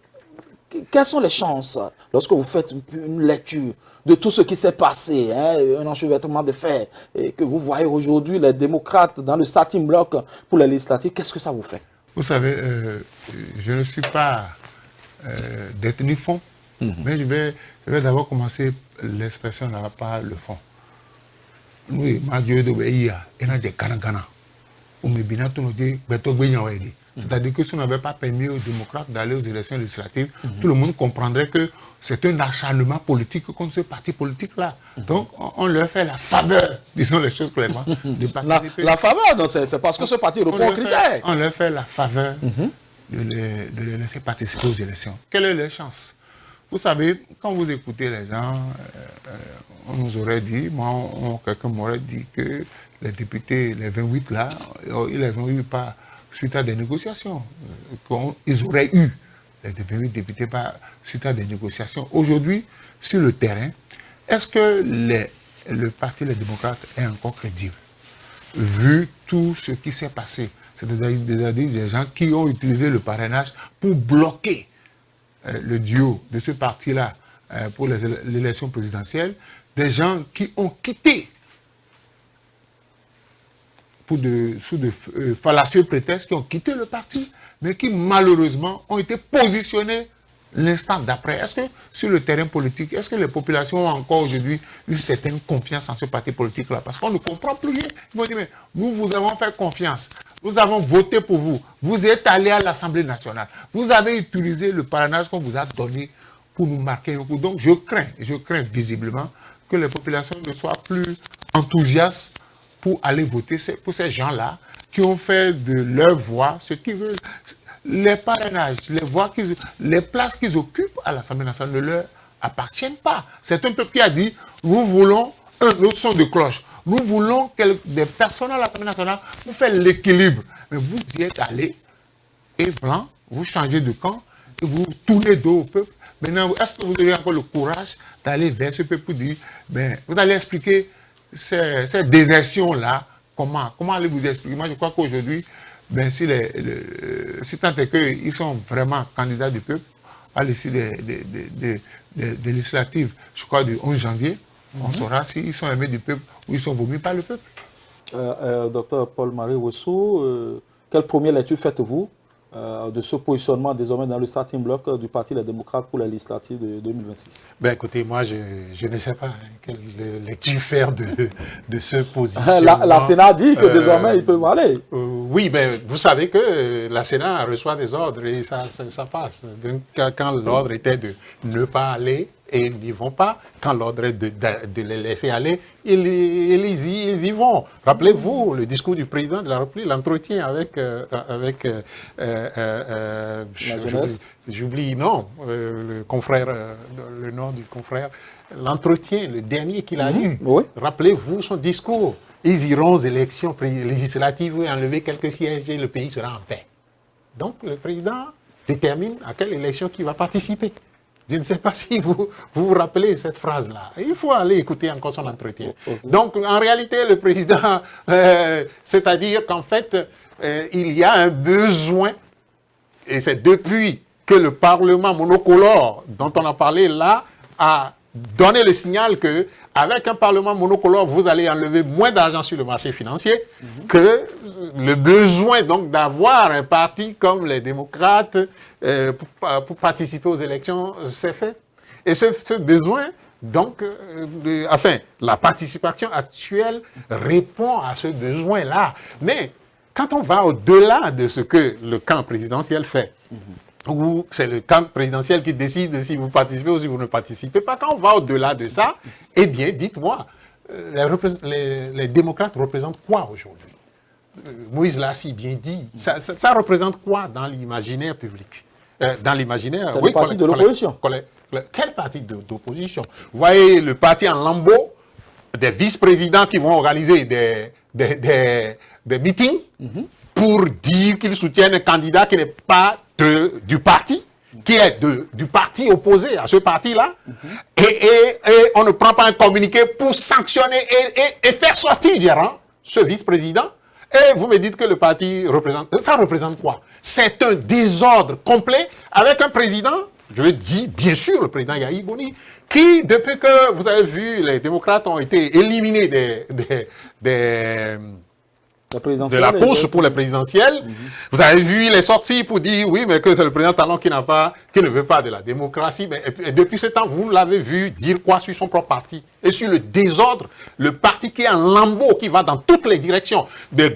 quelles sont les chances, lorsque vous faites une lecture de tout ce qui s'est passé, un enchevêtrement de faits, et que vous voyez aujourd'hui les démocrates dans le starting block pour les législatives, qu'est-ce que ça vous fait? Vous savez, je ne suis pas détenu fond, mais je vais d'abord commencer l'expression là par le fond. Nous, Dieu de Béia, et n'a dit Kanagana, ou Mébina, tout nous dit, c'est-à-dire que si on n'avait pas permis aux démocrates d'aller aux élections législatives, tout le monde comprendrait que c'est un acharnement politique contre ce parti politique-là. Donc, on leur fait la faveur, disons les choses clairement, de participer. La faveur, donc c'est parce que ce parti répond aux critères. On leur fait la faveur de les laisser participer aux élections. Quelle est leur chance? Vous savez, quand vous écoutez les gens, on nous aurait dit, quelqu'un m'aurait dit que les députés, les 28 là, ils les ont eu pas suite à des négociations. Ils auraient eu les 28 députés suite à des négociations. Aujourd'hui, sur le terrain, est-ce que le parti Les Démocrates est encore crédible? Vu tout ce qui s'est passé, c'est-à-dire des gens qui ont utilisé le parrainage pour bloquer le duo de ce parti-là pour l'élection présidentielle, des gens qui ont quitté sous de fallacieux prétextes, qui ont quitté le parti, mais qui malheureusement ont été positionnés l'instant d'après. Est-ce que sur le terrain politique, est-ce que les populations ont encore aujourd'hui une certaine confiance en ce parti politique-là? Parce qu'on ne comprend plus rien. Ils vont dire, mais nous vous avons fait confiance, nous avons voté pour vous, vous êtes allé à l'Assemblée nationale, vous avez utilisé le parrainage qu'on vous a donné pour nous marquer un coup. Donc je crains visiblement que les populations ne soient plus enthousiastes pour aller voter pour ces gens-là qui ont fait de leur voix ce qu'ils veulent. Les parrainages, les places qu'ils occupent à l'Assemblée nationale ne leur appartiennent pas. C'est un peuple qui a dit, nous voulons un autre son de cloche. Nous voulons des personnes à l'Assemblée nationale pour faire l'équilibre. Mais vous y êtes allés, et blanc, vous changez de camp, et vous tournez dos au peuple. Maintenant, est-ce que vous avez encore le courage d'aller vers ce peuple pour dire, ben, vous allez expliquer ces désertions-là, comment allez vous expliquer? Moi, je crois qu'aujourd'hui, ben, si tant est qu'ils sont vraiment candidats du peuple, à l'issue des législatives, je crois du 11 janvier, on saura s'ils sont aimés du peuple ou ils sont vomis par le peuple. Docteur Paul-Marie Rousseau, quelle première lecture faites-vous de ce positionnement désormais dans le starting block du Parti Les Démocrates pour les législatives de 2026? Ben écoutez, moi je ne sais pas quelle lecture faire de ce positionnement. La Sénat dit que désormais ils peuvent aller. Oui, mais vous savez que la Sénat reçoit des ordres et ça passe. Donc, quand l'ordre était de ne pas aller, et ils n'y vont pas. Quand l'ordre est de les laisser aller, ils y vont. Rappelez-vous le discours du président de la République, l'entretien avec j'oublie, non, le confrère, le nom du confrère, l'entretien, le dernier qu'il a eu. Oui. Rappelez-vous son discours. Ils iront aux élections législatives et enlever quelques sièges et le pays sera en paix. Donc le président détermine à quelle élection il va participer. Je ne sais pas si vous vous rappelez cette phrase-là. Il faut aller écouter encore son entretien. Donc, en réalité, le président, c'est-à-dire qu'en fait, il y a un besoin, et c'est depuis que le Parlement monocolore, dont on a parlé là, a donné le signal que avec un Parlement monocolore, vous allez enlever moins d'argent sur le marché financier, que le besoin donc d'avoir un parti comme les démocrates pour participer aux élections s'est fait. Et ce besoin, donc, la participation actuelle répond à ce besoin-là. Mais quand on va au-delà de ce que le camp présidentiel fait, où c'est le camp présidentiel qui décide si vous participez ou si vous ne participez pas. Quand on va au-delà de ça, eh bien, dites-moi, les démocrates représentent quoi aujourd'hui? Moïse l'a si bien dit. Ça représente quoi dans l'imaginaire public? Dans l'imaginaire, c'est le parti de l'opposition. Quel parti d'opposition? Vous voyez le parti en lambeaux, des vice-présidents qui vont organiser des meetings pour dire qu'ils soutiennent un candidat qui n'est pas du parti, qui est du parti opposé à ce parti-là, et on ne prend pas un communiqué pour sanctionner et faire sortir du rang ce vice-président. Et vous me dites que le parti représente... Ça représente quoi? C'est un désordre complet avec un président, je dis bien sûr le président Yahya Boni, qui, depuis que vous avez vu, les démocrates ont été éliminés de la course pour les présidentielles. Vous avez vu les sorties pour dire oui, mais que c'est le président Talon qui ne veut pas de la démocratie. Mais, et depuis ce temps, vous l'avez vu dire quoi sur son propre parti? Et sur le désordre, le parti qui est en lambeau, qui va dans toutes les directions, des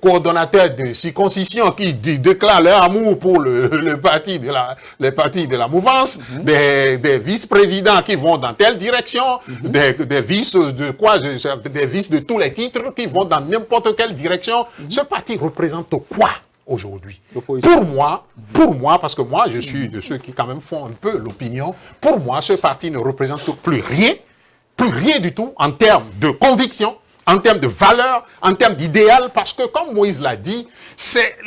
coordonnateurs de circoncision qui déclarent leur amour pour le parti de la mouvance, des vice-présidents qui vont dans telle direction, des vices de tous les titres qui vont dans n'importe quelle direction. Ce parti représente quoi aujourd'hui? Pour moi, parce que moi je suis de ceux qui quand même font un peu l'opinion, pour moi ce parti ne représente plus rien du tout en termes de conviction, en termes de valeur, en termes d'idéal, parce que comme Moïse l'a dit,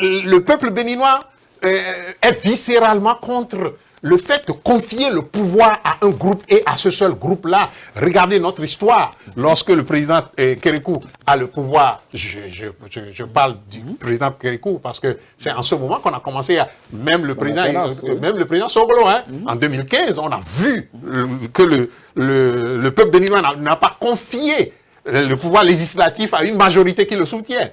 le peuple béninois est viscéralement contre le fait de confier le pouvoir à un groupe et à ce seul groupe-là. Regardez notre histoire. Lorsque le président Kérékou a le pouvoir, je parle du président Kérékou parce que c'est en ce moment qu'on a commencé à... Même le président Soglo, en 2015, on a vu que le peuple béninois n'a pas confié le pouvoir législatif a une majorité qui le soutient.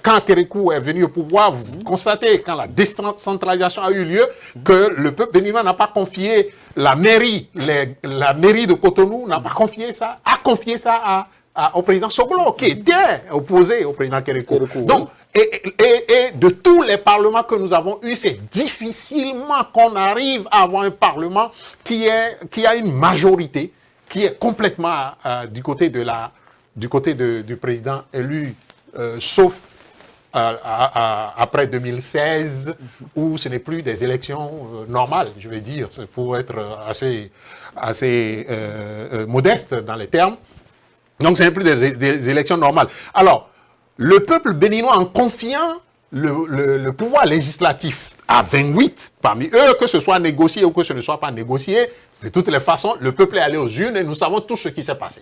Quand Kérékou est venu au pouvoir, vous constatez, quand la décentralisation a eu lieu, que le peuple béninois n'a pas confié la mairie de Cotonou, n'a pas confié ça, a confié ça au président Soglo, qui était opposé au président Kérékou. Donc, et de tous les parlements que nous avons eus, c'est difficilement qu'on arrive à avoir un parlement qui a une majorité, qui est complètement du côté du président élu, sauf après 2016, où ce n'est plus des élections normales, je vais dire, pour être assez modeste dans les termes. Donc, ce n'est plus des élections normales. Alors, le peuple béninois, en confiant le pouvoir législatif à 28 parmi eux, que ce soit négocié ou que ce ne soit pas négocié, de toutes les façons, le peuple est allé aux urnes et nous savons tout ce qui s'est passé.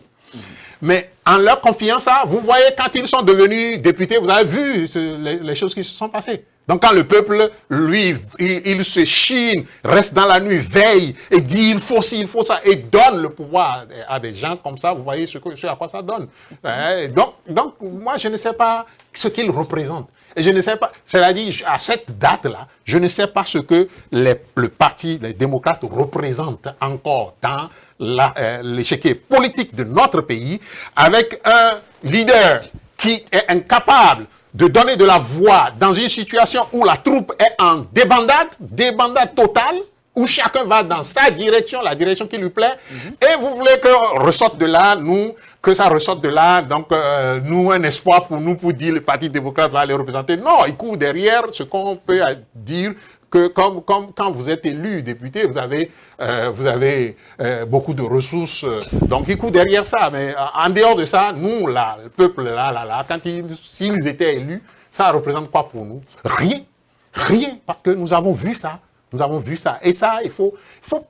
Mais en leur confiant ça, vous voyez, quand ils sont devenus députés, vous avez vu les choses qui se sont passées. Donc quand le peuple, lui, il se chine, reste dans la nuit, veille et dit il faut ci, il faut ça, et donne le pouvoir à des gens comme ça, vous voyez ce à quoi ça donne. Donc moi, je ne sais pas ce qu'ils représentent. Et je ne sais pas, c'est-à-dire, à cette date-là, je ne sais pas ce que le parti, les démocrates représentent encore dans l'échiquier politique de notre pays, avec un leader qui est incapable de donner de la voix dans une situation où la troupe est en débandade totale, où chacun va dans sa direction, la direction qui lui plaît, et vous voulez que ça ressorte de là, donc nous, un espoir pour nous, pour dire le Parti démocrate va les représenter. Non, il court derrière ce qu'on peut dire, que comme quand vous êtes élu député, vous avez beaucoup de ressources, donc il court derrière ça. Mais en dehors de ça, nous, là, le peuple, là, s'ils étaient élus, ça représente quoi pour nous? Rien, parce que nous avons vu ça. Nous avons vu ça. Et ça, il faut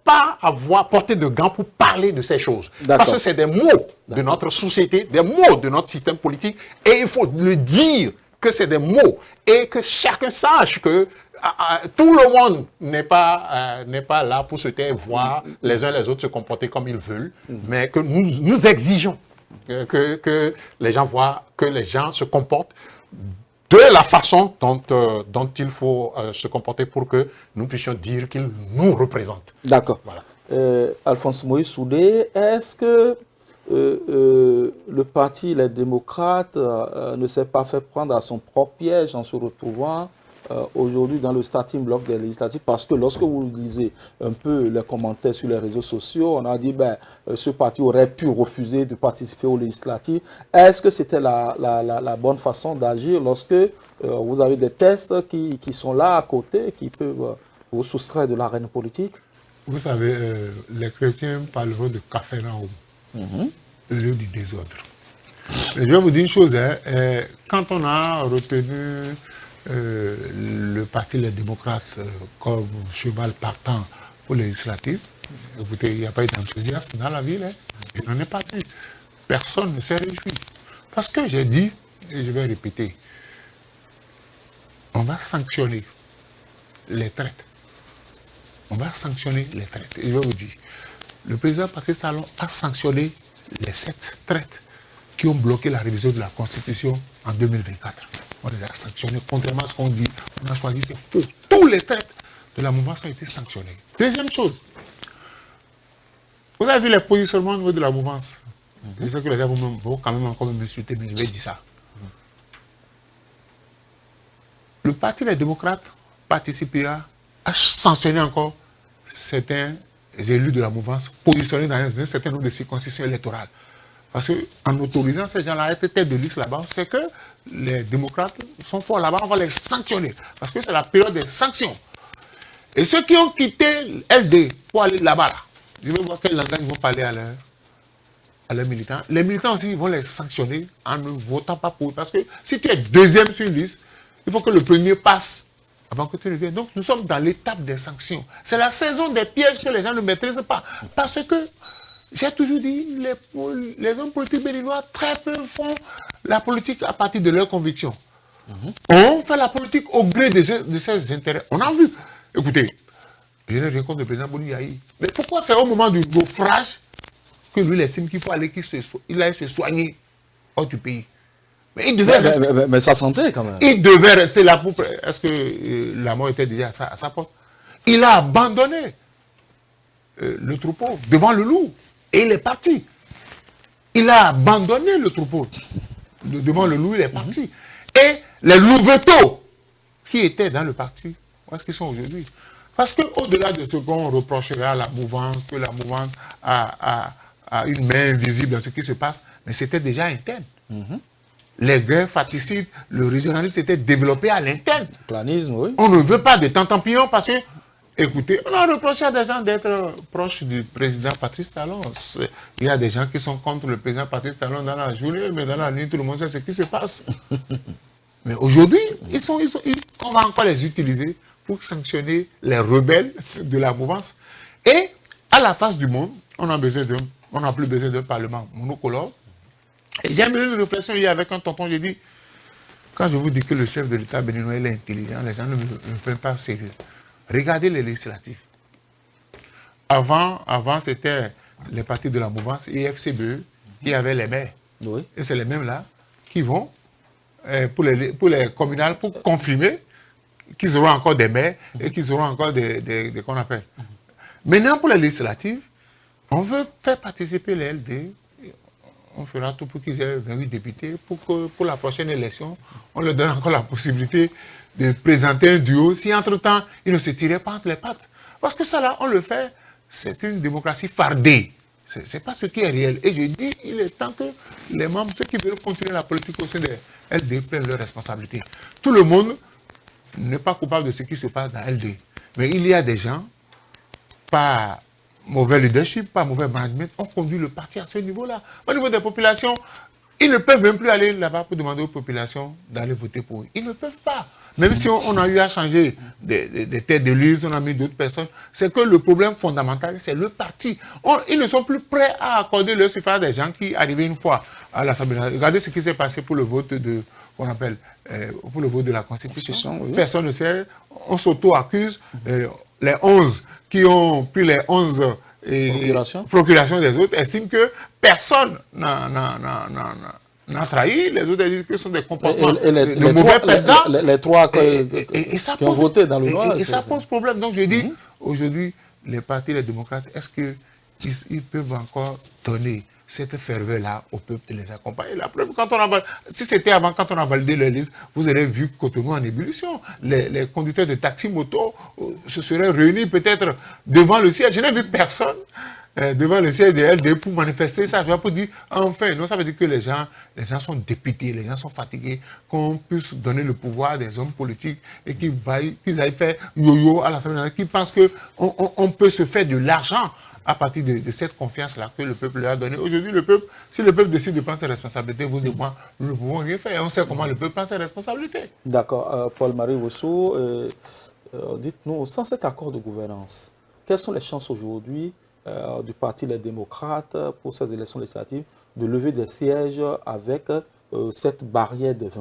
pas avoir porté de gants pour parler de ces choses. Parce que c'est des mots de notre société, des mots de notre système politique. Et il faut le dire que c'est des mots. Et que chacun sache que tout le monde n'est pas là pour se taire, voir les uns les autres se comporter comme ils veulent. Mais que nous exigeons que les gens voient, que les gens se comportent de la façon dont il faut se comporter pour que nous puissions dire qu'ils nous représentent. D'accord. Voilà. Alphonse Moïse Soudé, est-ce que le parti Les Démocrates ne s'est pas fait prendre à son propre piège en se retrouvant aujourd'hui dans le starting block des législatives? Parce que lorsque vous lisez un peu les commentaires sur les réseaux sociaux, on a dit ce parti aurait pu refuser de participer aux législatives. Est-ce que c'était la bonne façon d'agir lorsque vous avez des tests qui sont là à côté, qui peuvent vous soustraire de l'arène politique? Vous savez, les chrétiens parleront de Capharnaüm, le lieu du désordre. Mais je vais vous dire une chose, quand on a retenu le parti Les Démocrates comme cheval partant pour les législatives, écoutez, il n'y a pas eu d'enthousiasme dans la ville, il n'en est pas eu. Personne ne s'est réjoui. Parce que j'ai dit, et je vais répéter, on va sanctionner les traites. On va sanctionner les traites. Et je vais vous dire, le président Patrice Talon a sanctionné les 7 traites qui ont bloqué la révision de la Constitution en 2024. On les a sanctionnés, contrairement à ce qu'on dit. On a choisi, c'est faux. Tous les traites de la mouvance ont été sanctionnés. Deuxième chose, vous avez vu les positionnements au niveau de la mouvance. Je sais que les gens vont quand même encore m'insulter, mais je vais dire ça. Le Parti des démocrates participera à sanctionner encore certains élus de la mouvance positionnés dans un certain nombre de circonscriptions électorales. Parce qu'en autorisant ces gens-là à être tête de liste là-bas, c'est que les démocrates sont forts là-bas, on va les sanctionner. Parce que c'est la période des sanctions. Et ceux qui ont quitté LD pour aller là-bas, je vais voir quel langage ils vont parler à leurs militants. Les militants aussi, ils vont les sanctionner en ne votant pas pour eux. Parce que si tu es deuxième sur une liste, il faut que le premier passe avant que tu ne viennes. Donc nous sommes dans l'étape des sanctions. C'est la saison des pièges que les gens ne maîtrisent pas. Parce que, j'ai toujours dit, les hommes politiques béninois, très peu font la politique à partir de leurs convictions. On fait la politique au gré de ses intérêts. On a vu. Écoutez, je n'ai rien contre le président Boni Yahi. Mais pourquoi c'est au moment du naufrage que lui, il estime qu'il faut aller il aille se soigner hors du pays. Mais il devait rester. Mais sa santé, quand même. Il devait rester là pour... Est-ce que la mort était déjà à sa porte? Il a abandonné le troupeau devant le loup. Et il est parti. Il a abandonné le troupeau devant le loup, il est parti. Et les louveteaux qui étaient dans le parti, où est-ce qu'ils sont aujourd'hui? Parce qu'au-delà de ce qu'on reprochera à la mouvance, que la mouvance a une main invisible dans ce qui se passe, mais c'était déjà interne. Les guerres fratricides, le régionalisme s'était développé à l'interne. Planisme, oui. On ne veut pas de Tantampillon parce que, écoutez, on a reproché à des gens d'être proches du président Patrice Talon. Il y a des gens qui sont contre le président Patrice Talon dans la journée, mais dans la nuit, tout le monde sait ce qui se passe. Mais aujourd'hui, on va encore les utiliser pour sanctionner les rebelles de la mouvance. Et à la face du monde, on n'a plus besoin d'un parlement monocolore. Et j'ai amené une réflexion hier avec un tonton, j'ai dit, quand je vous dis que le chef de l'État béninois est intelligent, les gens ne me prennent pas au sérieux. Regardez les législatives. Avant c'était les partis de la mouvance et FCBE qui avaient les maires. Oui. Et c'est les mêmes là qui vont pour les communales pour confirmer qu'ils auront encore des maires et qu'ils auront encore des qu'on appelle. Maintenant, pour les législatives, on veut faire participer les LD. On fera tout pour qu'ils aient 28 députés, pour que pour la prochaine élection, on leur donne encore la possibilité de présenter un duo, si entre-temps, ils ne se tiraient pas entre les pattes. Parce que ça, là, on le fait, c'est une démocratie fardée. Ce n'est pas ce qui est réel. Et je dis, il est temps que les membres, ceux qui veulent continuer la politique au sein des LD, prennent leurs responsabilités. Tout le monde n'est pas coupable de ce qui se passe dans LD. Mais il y a des gens, pas mauvais leadership, pas mauvais management, ont conduit le parti à ce niveau-là. Au niveau des populations, ils ne peuvent même plus aller là-bas pour demander aux populations d'aller voter pour eux. Ils ne peuvent pas. Même si on a eu à changer des têtes de liste, on a mis d'autres personnes, c'est que le problème fondamental, c'est le parti. Ils ne sont plus prêts à accorder le suffrage des gens qui arrivaient une fois à l'Assemblée nationale. Regardez ce qui s'est passé pour le vote qu'on appelle, pour le vote de la Constitution. Oui. Personne ne sait, on s'auto-accuse. Les 11 qui ont pris les 11 procurations des autres estiment que personne n'a trahi. Les autres disent que ce sont des comportements de mauvais perdants. Les trois qui ont voté dans le noir. Et ça pose problème. Donc je dis, aujourd'hui, les partis, les démocrates, est-ce qu'ils peuvent encore donner cette ferveur-là au peuple de les accompagner? La preuve, si c'était avant, quand on a validé les listes, vous aurez vu Cotonou en ébullition. Les conducteurs de taxi-moto se seraient réunis peut-être devant le siège. Je n'ai vu personne devant le siège des LD pour manifester ça. Je vais pour dire, enfin, non, ça veut dire que les gens sont dépités, les gens sont fatigués, qu'on puisse donner le pouvoir à des hommes politiques et qu'ils aillent faire yo-yo à l'Assemblée nationale, qui pensent qu'on peut se faire de l'argent à partir de cette confiance-là que le peuple leur a donnée. Aujourd'hui, si le peuple décide de prendre ses responsabilités, vous et moi, nous ne pouvons rien faire. On sait comment le peuple prend ses responsabilités. D'accord. Paul-Marie Rousseau, dites-nous, sans cet accord de gouvernance, quelles sont les chances aujourd'hui du Parti Les Démocrates pour ces élections législatives de lever des sièges avec cette barrière de 20%?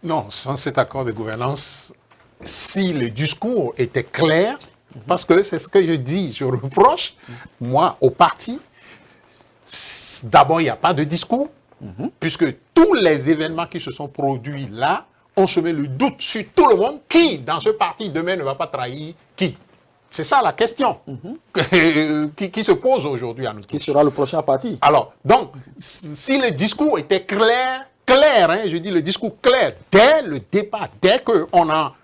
Non, sans cet accord de gouvernance, si le discours était clair, parce que c'est ce que je dis, je reproche, moi, au parti, d'abord, il n'y a pas de discours, puisque tous les événements qui se sont produits là, on se met le doute sur tout le monde. Qui, dans ce parti, demain, ne va pas trahir qui? C'est ça la question qui se pose aujourd'hui à nous tous. Qui sera le prochain parti? Alors, donc, si le discours était clair, hein, je dis le discours clair, dès le départ, dès qu'on a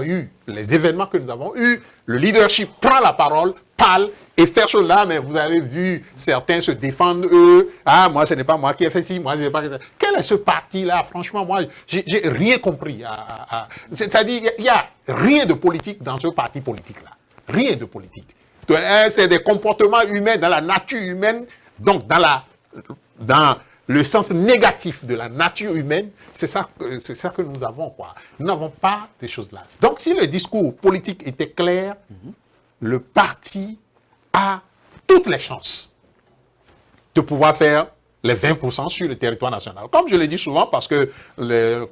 eu les événements que nous avons eus, le leadership prend la parole, parle et fait cela, mais vous avez vu certains se défendre eux. Ah, moi, ce n'est pas moi qui ai fait ci, moi, je n'ai pas fait ça. Quel est ce parti-là? Franchement, moi, j'ai rien compris. C'est-à-dire, il n'y a rien de politique dans ce parti politique-là. Rien de politique. C'est des comportements humains, dans la nature humaine, donc dans le sens négatif de la nature humaine, c'est ça que nous avons, quoi. Nous n'avons pas des choses là. Donc, si le discours politique était clair, le parti a toutes les chances de pouvoir faire les 20% sur le territoire national. Comme je le dis souvent, parce que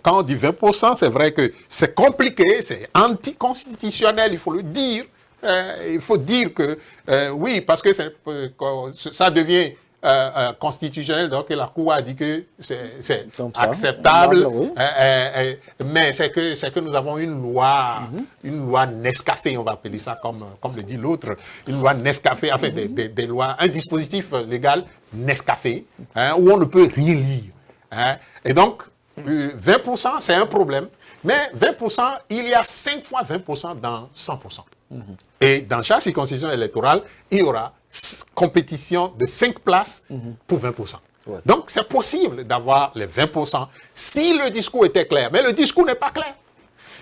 quand on dit 20%, c'est vrai que c'est compliqué, c'est anticonstitutionnel, il faut le dire, Il faut dire que, oui, parce que ça devient constitutionnel, donc la Cour a dit que c'est acceptable, oui. Mais c'est que nous avons une loi Nescafé, on va appeler ça comme le dit l'autre, une loi Nescafé, enfin des lois, un dispositif légal Nescafé, où on ne peut rien lire. Et donc, 20%, c'est un problème, mais 20%, il y a 5 fois 20% dans 100%. Et dans chaque circonscription électorale, il y aura compétition de 5 places pour 20%. Ouais. Donc, c'est possible d'avoir les 20% si le discours était clair. Mais le discours n'est pas clair.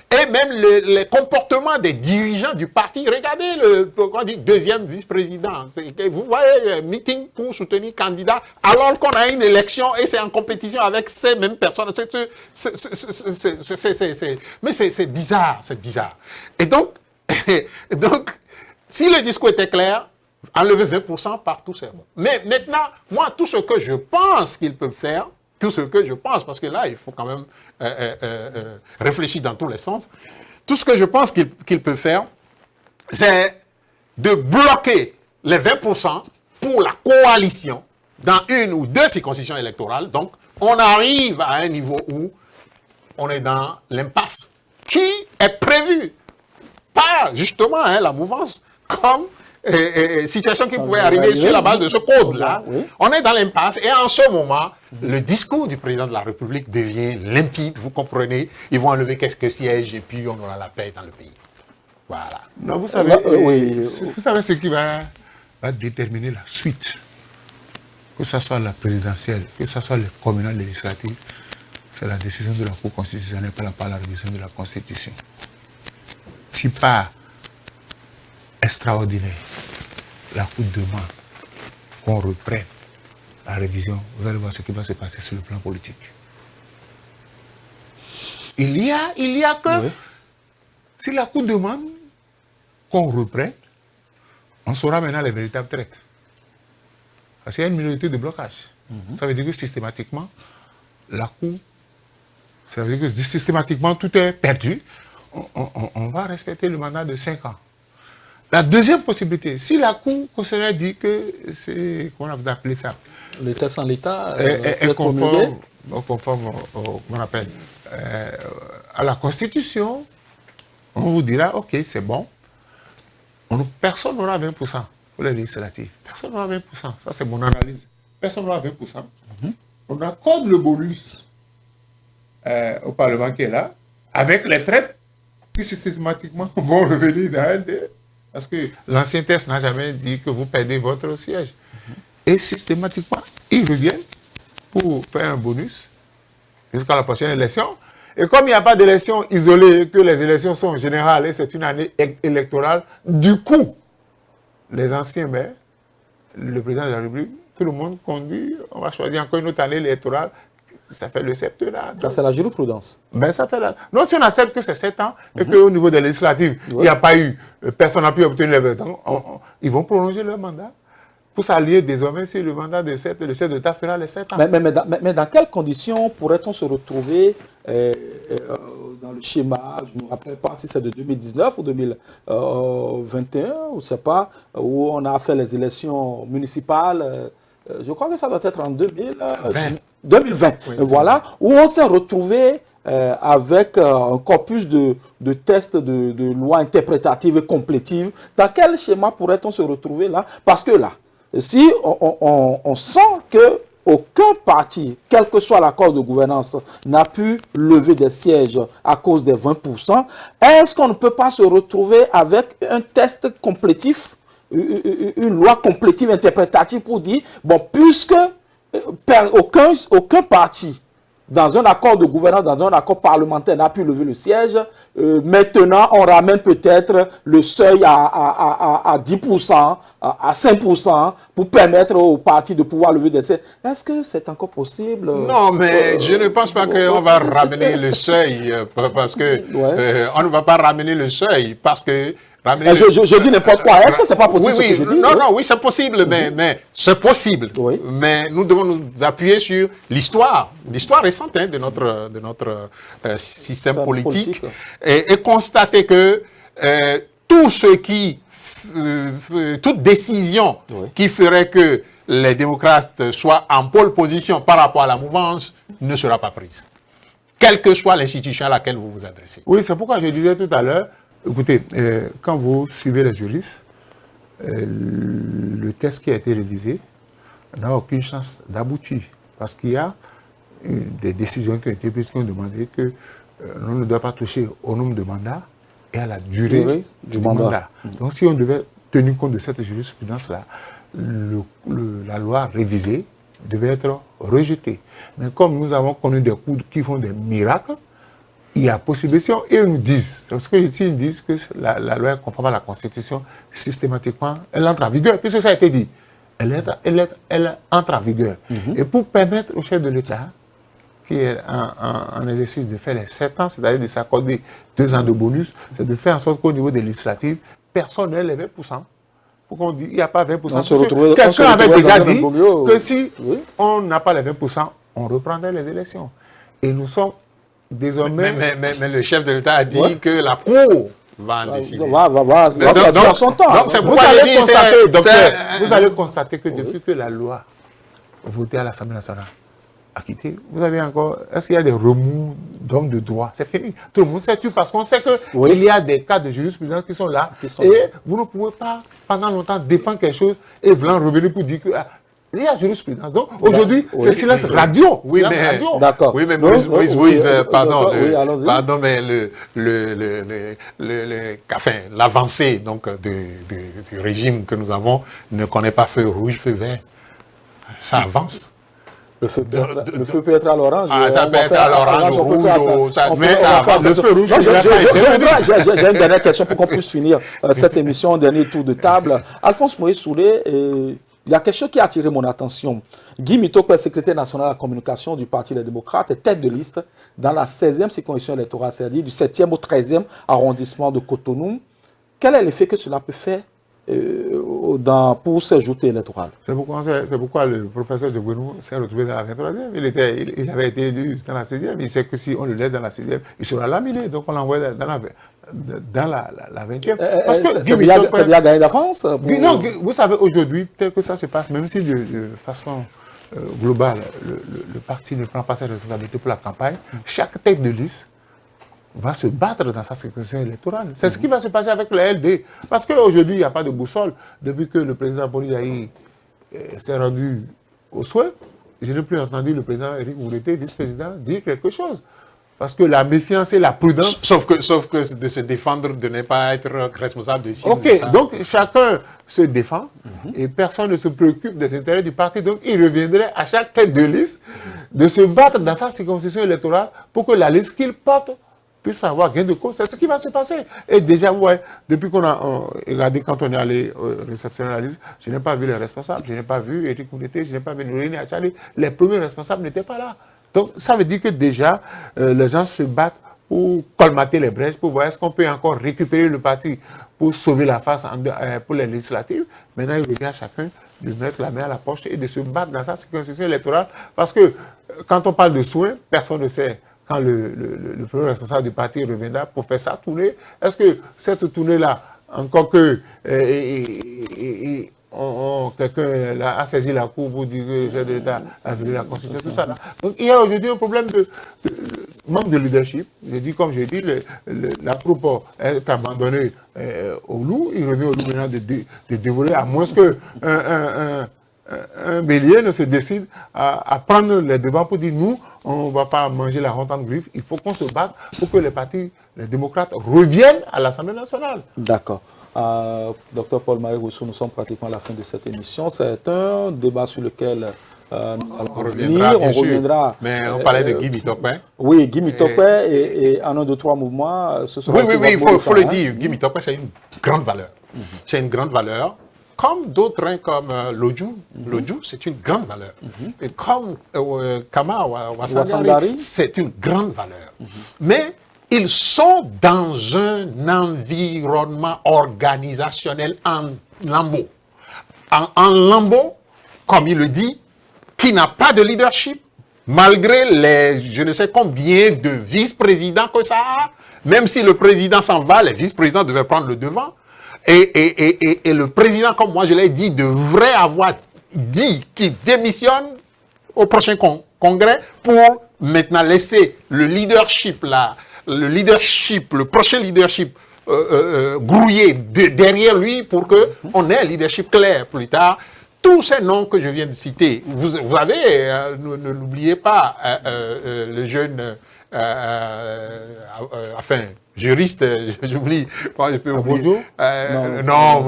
Et même les comportements des dirigeants du parti. Regardez le deuxième vice-président. Vous voyez, meeting pour soutenir candidat, alors qu'on a une élection et c'est en compétition avec ces mêmes personnes. Mais c'est bizarre, c'est bizarre. Et donc, si le discours était clair, enlever 20% partout, c'est bon. Mais maintenant, moi, tout ce que je pense qu'ils peuvent faire, tout ce que je pense, parce que là, il faut quand même réfléchir dans tous les sens, tout ce que je pense qu'ils peuvent faire, c'est de bloquer les 20% pour la coalition dans 1 ou 2 circonscriptions électorales. Donc, on arrive à un niveau où on est dans l'impasse qui est prévue par, justement, la mouvance comme situation qui pouvait arriver sur la base de ce code-là. Oui. On est dans l'impasse et en ce moment, le discours du président de la République devient limpide, vous comprenez. Ils vont enlever quelques sièges et puis on aura la paix dans le pays. Voilà. Non, vous savez, vous savez ce qui va déterminer la suite, que ce soit la présidentielle, que ce soit les communales législatives, c'est la décision de la Cour constitutionnelle par la révision de la Constitution. Si pas extraordinaire, la Cour demande qu'on reprenne la révision, vous allez voir ce qui va se passer sur le plan politique. Il y a que, oui. Si la Cour demande qu'on reprenne, on saura maintenant les véritables traites. Parce qu'il y a une minorité de blocage. Ça veut dire que systématiquement, la Cour, ça veut dire que systématiquement tout est perdu. On va respecter le mandat de 5 ans. La deuxième possibilité, si la Cour constitutionnelle dit que c'est, comment vous appelez ça, l'État sans l'État est conforme on appelle, à la Constitution, on vous dira, ok, c'est bon. Personne n'aura 20% pour les législatives. Personne n'aura 20%. Ça, c'est mon analyse. Personne n'aura 20%. On accorde le bonus au Parlement qui est là, avec les traites qui systématiquement vont revenir dans LD. Parce que l'ancien texte n'a jamais dit que vous perdez votre siège. Et systématiquement, ils reviennent pour faire un bonus jusqu'à la prochaine élection. Et comme il n'y a pas d'élection isolée, que les élections sont générales et c'est une année électorale, du coup, les anciens maires, le président de la République, tout le monde conduit, on va choisir encore une autre année électorale. Ça fait le 7 là. Ça, c'est la jurisprudence. Mais ça fait non, si on accepte que c'est 7 ans et qu'au niveau des législatives, il n'y a pas eu, personne n'a pu obtenir les 20 ans, ils vont prolonger leur mandat pour s'allier désormais sur le mandat de 7, le chef d'État fera les 7 ans. Mais dans quelles conditions pourrait-on se retrouver dans le schéma, je ne me rappelle pas si c'est de 2019 ou 2021, ou je ne sais pas, où on a fait les élections municipales, je crois que ça doit être en 2020, oui, voilà, où on s'est retrouvé avec un corpus de tests de lois interprétatives et complétives. Dans quel schéma pourrait-on se retrouver là? Parce que là, si on sent que aucun parti, quel que soit l'accord de gouvernance, n'a pu lever des sièges à cause des 20%, est-ce qu'on ne peut pas se retrouver avec un test complétif, une loi complétive interprétative pour dire, bon, puisque aucun parti, dans un accord de gouvernance, dans un accord parlementaire, n'a pu lever le siège, maintenant, on ramène peut-être le seuil à 10%, à 5%, pour permettre aux partis de pouvoir lever des sièges. Est-ce que c'est encore possible? Non, mais je ne pense pas qu'on va ramener le seuil, parce que on ne va pas ramener le seuil, parce que... Je dis n'importe quoi. Est-ce que c'est pas possible, ce que je dis? Non, c'est possible, mais c'est possible. Oui. Mais nous devons nous appuyer sur l'histoire récente de notre système politique et constater que tout tout ce qui, toute décision qui ferait que les démocrates soient en pole position par rapport à la mouvance ne sera pas prise. Quelle que soit l'institution à laquelle vous vous adressez. Oui, c'est pourquoi je disais tout à l'heure, écoutez, quand vous suivez les juristes, le texte qui a été révisé n'a aucune chance d'aboutir. Parce qu'il y a des décisions qui ont été prises qui ont demandé que l'on ne doit pas toucher au nombre de mandats et à la durée du mandat. Donc si on devait tenir compte de cette jurisprudence-là, la loi révisée devait être rejetée. Mais comme nous avons connu des coups qui font des miracles, il y a possibilité, et ils nous disent, parce que ici ils disent que la loi est conforme à la Constitution, systématiquement, elle entre en vigueur, puisque ça a été dit. Elle entre en vigueur. Et pour permettre au chef de l'État, qui est en exercice de faire les 7 ans, c'est-à-dire de s'accorder 2 ans de bonus, c'est de faire en sorte qu'au niveau des législatives, personne n'ait les 20%. Pourquoi on dit qu'il n'y a pas 20%? Quelqu'un avait déjà dit que si on n'a pas les 20%, on reprendrait les élections. Et nous sommes désormais... Mais le chef de l'État a dit que la Cour va en décider. Va son temps. Vous allez constater que depuis que la loi votée à l'Assemblée nationale a quitté, vous avez encore... Est-ce qu'il y a des remous d'hommes de droit? C'est fini. Tout le monde sait tout parce qu'on sait qu'il y a des cas de jurisprudence qui sont là. Vous ne pouvez pas, pendant longtemps, défendre quelque chose et vouloir revenir pour dire que... il y a jurisprudence. Donc, aujourd'hui, c'est silence radio. Oui, mais... D'accord. Oui, mais Moïse, pardon, mais l'avancée du régime que nous avons ne connaît pas feu rouge, feu vert. Ça avance. Le feu peut être à l'orange. Ça peut être à l'orange, au rouge, mais ça avance. Le feu rouge, j'ai une dernière question pour qu'on puisse finir cette émission, dernier tour de table. Alphonse Moïse Soulé, il y a quelque chose qui a attiré mon attention. Guy Mitokwe, secrétaire national de la communication du Parti des démocrates, est tête de liste dans la 16e circonscription électorale, c'est-à-dire du 7e au 13e arrondissement de Cotonou. Quel est l'effet que cela peut faire pour ces joutes électorales? C'est pourquoi le professeur Djogbenou s'est retrouvé dans la 23e. Il avait été élu dans la 16e. Il sait que si on le laisse dans la 16e, il sera laminé. Donc on l'envoie dans la 20e. Parce que c'est bien gagné d'avance. Non, vous savez, aujourd'hui, tel que ça se passe, même si de façon globale, le parti ne prend pas ses responsabilités pour la campagne, chaque tête de liste va se battre dans sa circonscription électorale. C'est ce qui va se passer avec la LD. Parce qu'aujourd'hui, il n'y a pas de boussole. Depuis que le président Boni Yahi s'est rendu au souhait, je n'ai plus entendu le président Éric Moureté, vice-président, dire quelque chose. Parce que la méfiance et la prudence... Sauf que de se défendre, de ne pas être responsable de ci. Ok, donc chacun se défend et personne ne se préoccupe des intérêts du parti. Donc il reviendrait à chaque tête de liste de se battre dans sa circonscription électorale pour que la liste qu'il porte puisse avoir gain de cause. C'est ce qui va se passer. Et déjà, depuis qu'on a regardé, quand on est allé réceptionner la liste, je n'ai pas vu les responsables, je n'ai pas vu Éric Moureté, je n'ai pas vu Nourine Achali. Les premiers responsables n'étaient pas là. Donc ça veut dire que déjà, les gens se battent pour colmater les brèches, pour voir est-ce qu'on peut encore récupérer le parti pour sauver la face pour les législatives. Maintenant, il revient à chacun de mettre la main à la poche et de se battre dans sa circonscription électorale. Parce que quand on parle de soins, personne ne sait quand le premier responsable du parti reviendra pour faire sa tournée. Est-ce que cette tournée-là, encore que quelqu'un a saisi la cour pour dire que le chef de l'État a violé la Constitution, tout ça là. Donc il y a aujourd'hui un problème de manque de leadership. Je dis comme je dis, la troupe est abandonnée au loup. Il revient au loup maintenant de dévorer, à moins que un bélier ne se décide à prendre les devants pour dire nous, on ne va pas manger la honte en griffe. Il faut qu'on se batte pour que les partis, les démocrates reviennent à l'Assemblée nationale. D'accord. Docteur Paul-Marie Rousseau, nous sommes pratiquement à la fin de cette émission. C'est un débat sur lequel on reviendra. Mais on parlait de Guy Mitokwe. Oui, Guy Mitokwe et en 1, 2, 3 mouvements. Oui, il faut le dire. Guy Mitokwe, c'est une grande valeur. C'est une grande valeur. Comme d'autres, comme l'Oju, c'est une grande valeur. Et comme Kama Wassangari, c'est une grande valeur. Mais ils sont dans un environnement organisationnel en lambeaux. En lambeaux, comme il le dit, qui n'a pas de leadership, malgré les je ne sais combien de vice-présidents que ça a. Même si le président s'en va, les vice-présidents devaient prendre le devant. Et le président, comme moi je l'ai dit, devrait avoir dit qu'il démissionne au prochain congrès pour maintenant laisser le leadership, le prochain leadership grouillé derrière lui pour qu'on ait un leadership clair plus tard. Tous ces noms que je viens de citer, vous avez, ne l'oubliez pas, le jeune, enfin, juriste, j'oublie, je peux oublier. Non,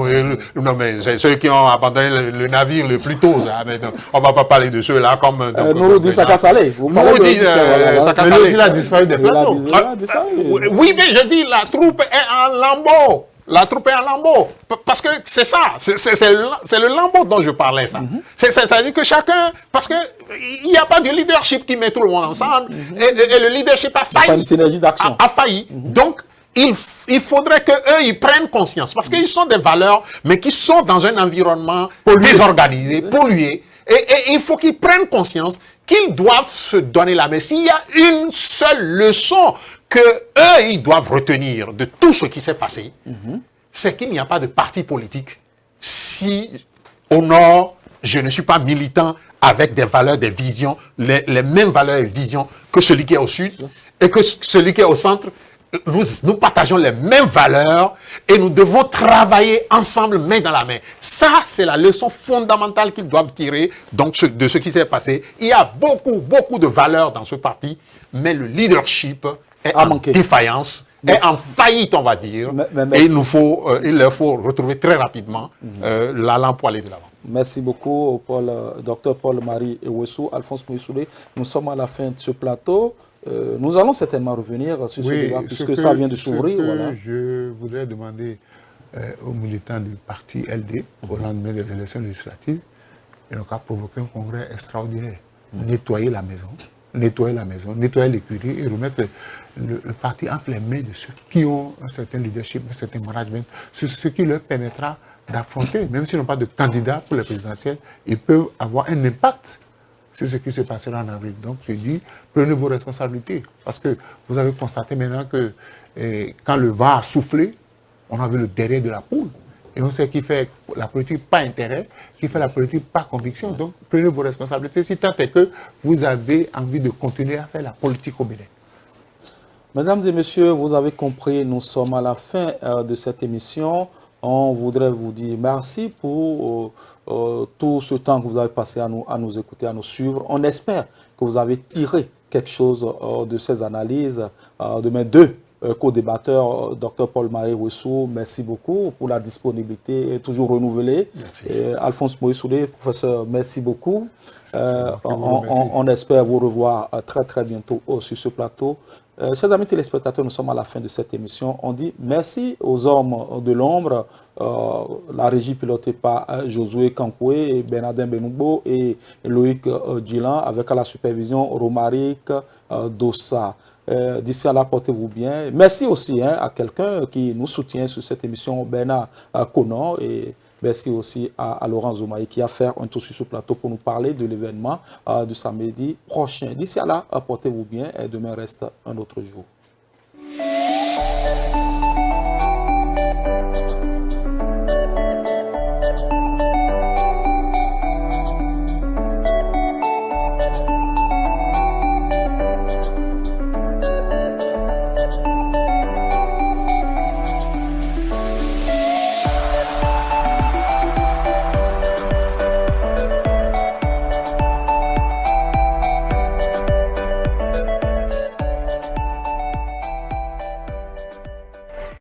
mais c'est ceux qui ont abandonné le navire le plus tôt. Ça, mais non, on ne va pas parler de ceux-là comme... Nouroudine Saka Saleh. Nouroudine Saka Saleh. Mais il a disparu des plateaux. Oui, mais je dis, la troupe est en lambeaux. La troupe est en lambeaux. Parce que c'est ça. C'est le lambeau dont je parlais, ça. C'est-à-dire que chacun... Parce qu'il n'y a pas de leadership qui met tout le monde ensemble. Et le leadership a failli. Pas une synergie d'action. A failli. Donc, il faudrait qu'eux, ils prennent conscience. Parce qu'ils sont des valeurs, mais qui sont dans un environnement désorganisé, pollué. Et il faut qu'ils prennent conscience qu'ils doivent se donner la main. S'il y a une seule leçon que eux, ils doivent retenir de tout ce qui s'est passé, c'est qu'il n'y a pas de parti politique. Si au Nord, je ne suis pas militant avec des valeurs, des visions, les mêmes valeurs et visions que celui qui est au Sud et que celui qui est au Centre, nous partageons les mêmes valeurs et nous devons travailler ensemble, main dans la main. Ça, c'est la leçon fondamentale qu'ils doivent tirer donc, de ce qui s'est passé. Il y a beaucoup de valeurs dans ce parti, mais le leadership est en défaillance, est en faillite, on va dire. Et il leur faut retrouver très rapidement l'allant pour aller de l'avant. Merci beaucoup, Dr Paul-Marie Ewessou, Alphonse Moïsoulé. Nous sommes à la fin de ce plateau. Nous allons certainement revenir sur ce débat, puisque ça vient de s'ouvrir. Voilà. Je voudrais demander aux militants du parti LD, au lendemain des élections législatives, et donc à provoquer un congrès extraordinaire. Nettoyer la maison, nettoyer l'écurie et remettre le parti entre les mains de ceux qui ont un certain leadership, un certain management, ce qui leur permettra d'affronter, même s'ils n'ont pas de candidat pour les présidentielles, ils peuvent avoir un impact sur ce qui se passera en avril. Donc je dis, prenez vos responsabilités, parce que vous avez constaté maintenant que quand le vent a soufflé, on a vu le derrière de la poule. Et on sait qui fait la politique par intérêt, qui fait la politique par conviction. Donc prenez vos responsabilités, si tant est que vous avez envie de continuer à faire la politique au Bénin. Mesdames et messieurs, vous avez compris, nous sommes à la fin de cette émission. On voudrait vous dire merci pour tout ce temps que vous avez passé à nous écouter, à nous suivre. On espère que vous avez tiré quelque chose de ces analyses de mes deux co-débatteurs, Dr Paul-Marie Ewessou. Merci beaucoup pour la disponibilité toujours renouvelée. Alphonse Moïsoulé, professeur, merci beaucoup. On espère vous revoir très bientôt sur ce plateau. Chers amis téléspectateurs, nous sommes à la fin de cette émission. On dit merci aux hommes de l'ombre, la régie pilotée par Josué Kankoué, et Bernardin Benoubo et Loïc Djilan, avec à la supervision Romaric Dossa. D'ici à là, portez-vous bien. Merci aussi à quelqu'un qui nous soutient sur cette émission, Bernard Conan, et merci aussi à Laurent Zoumaï qui a fait un tour sur ce plateau pour nous parler de l'événement du samedi prochain. D'ici à là, portez-vous bien et demain reste un autre jour.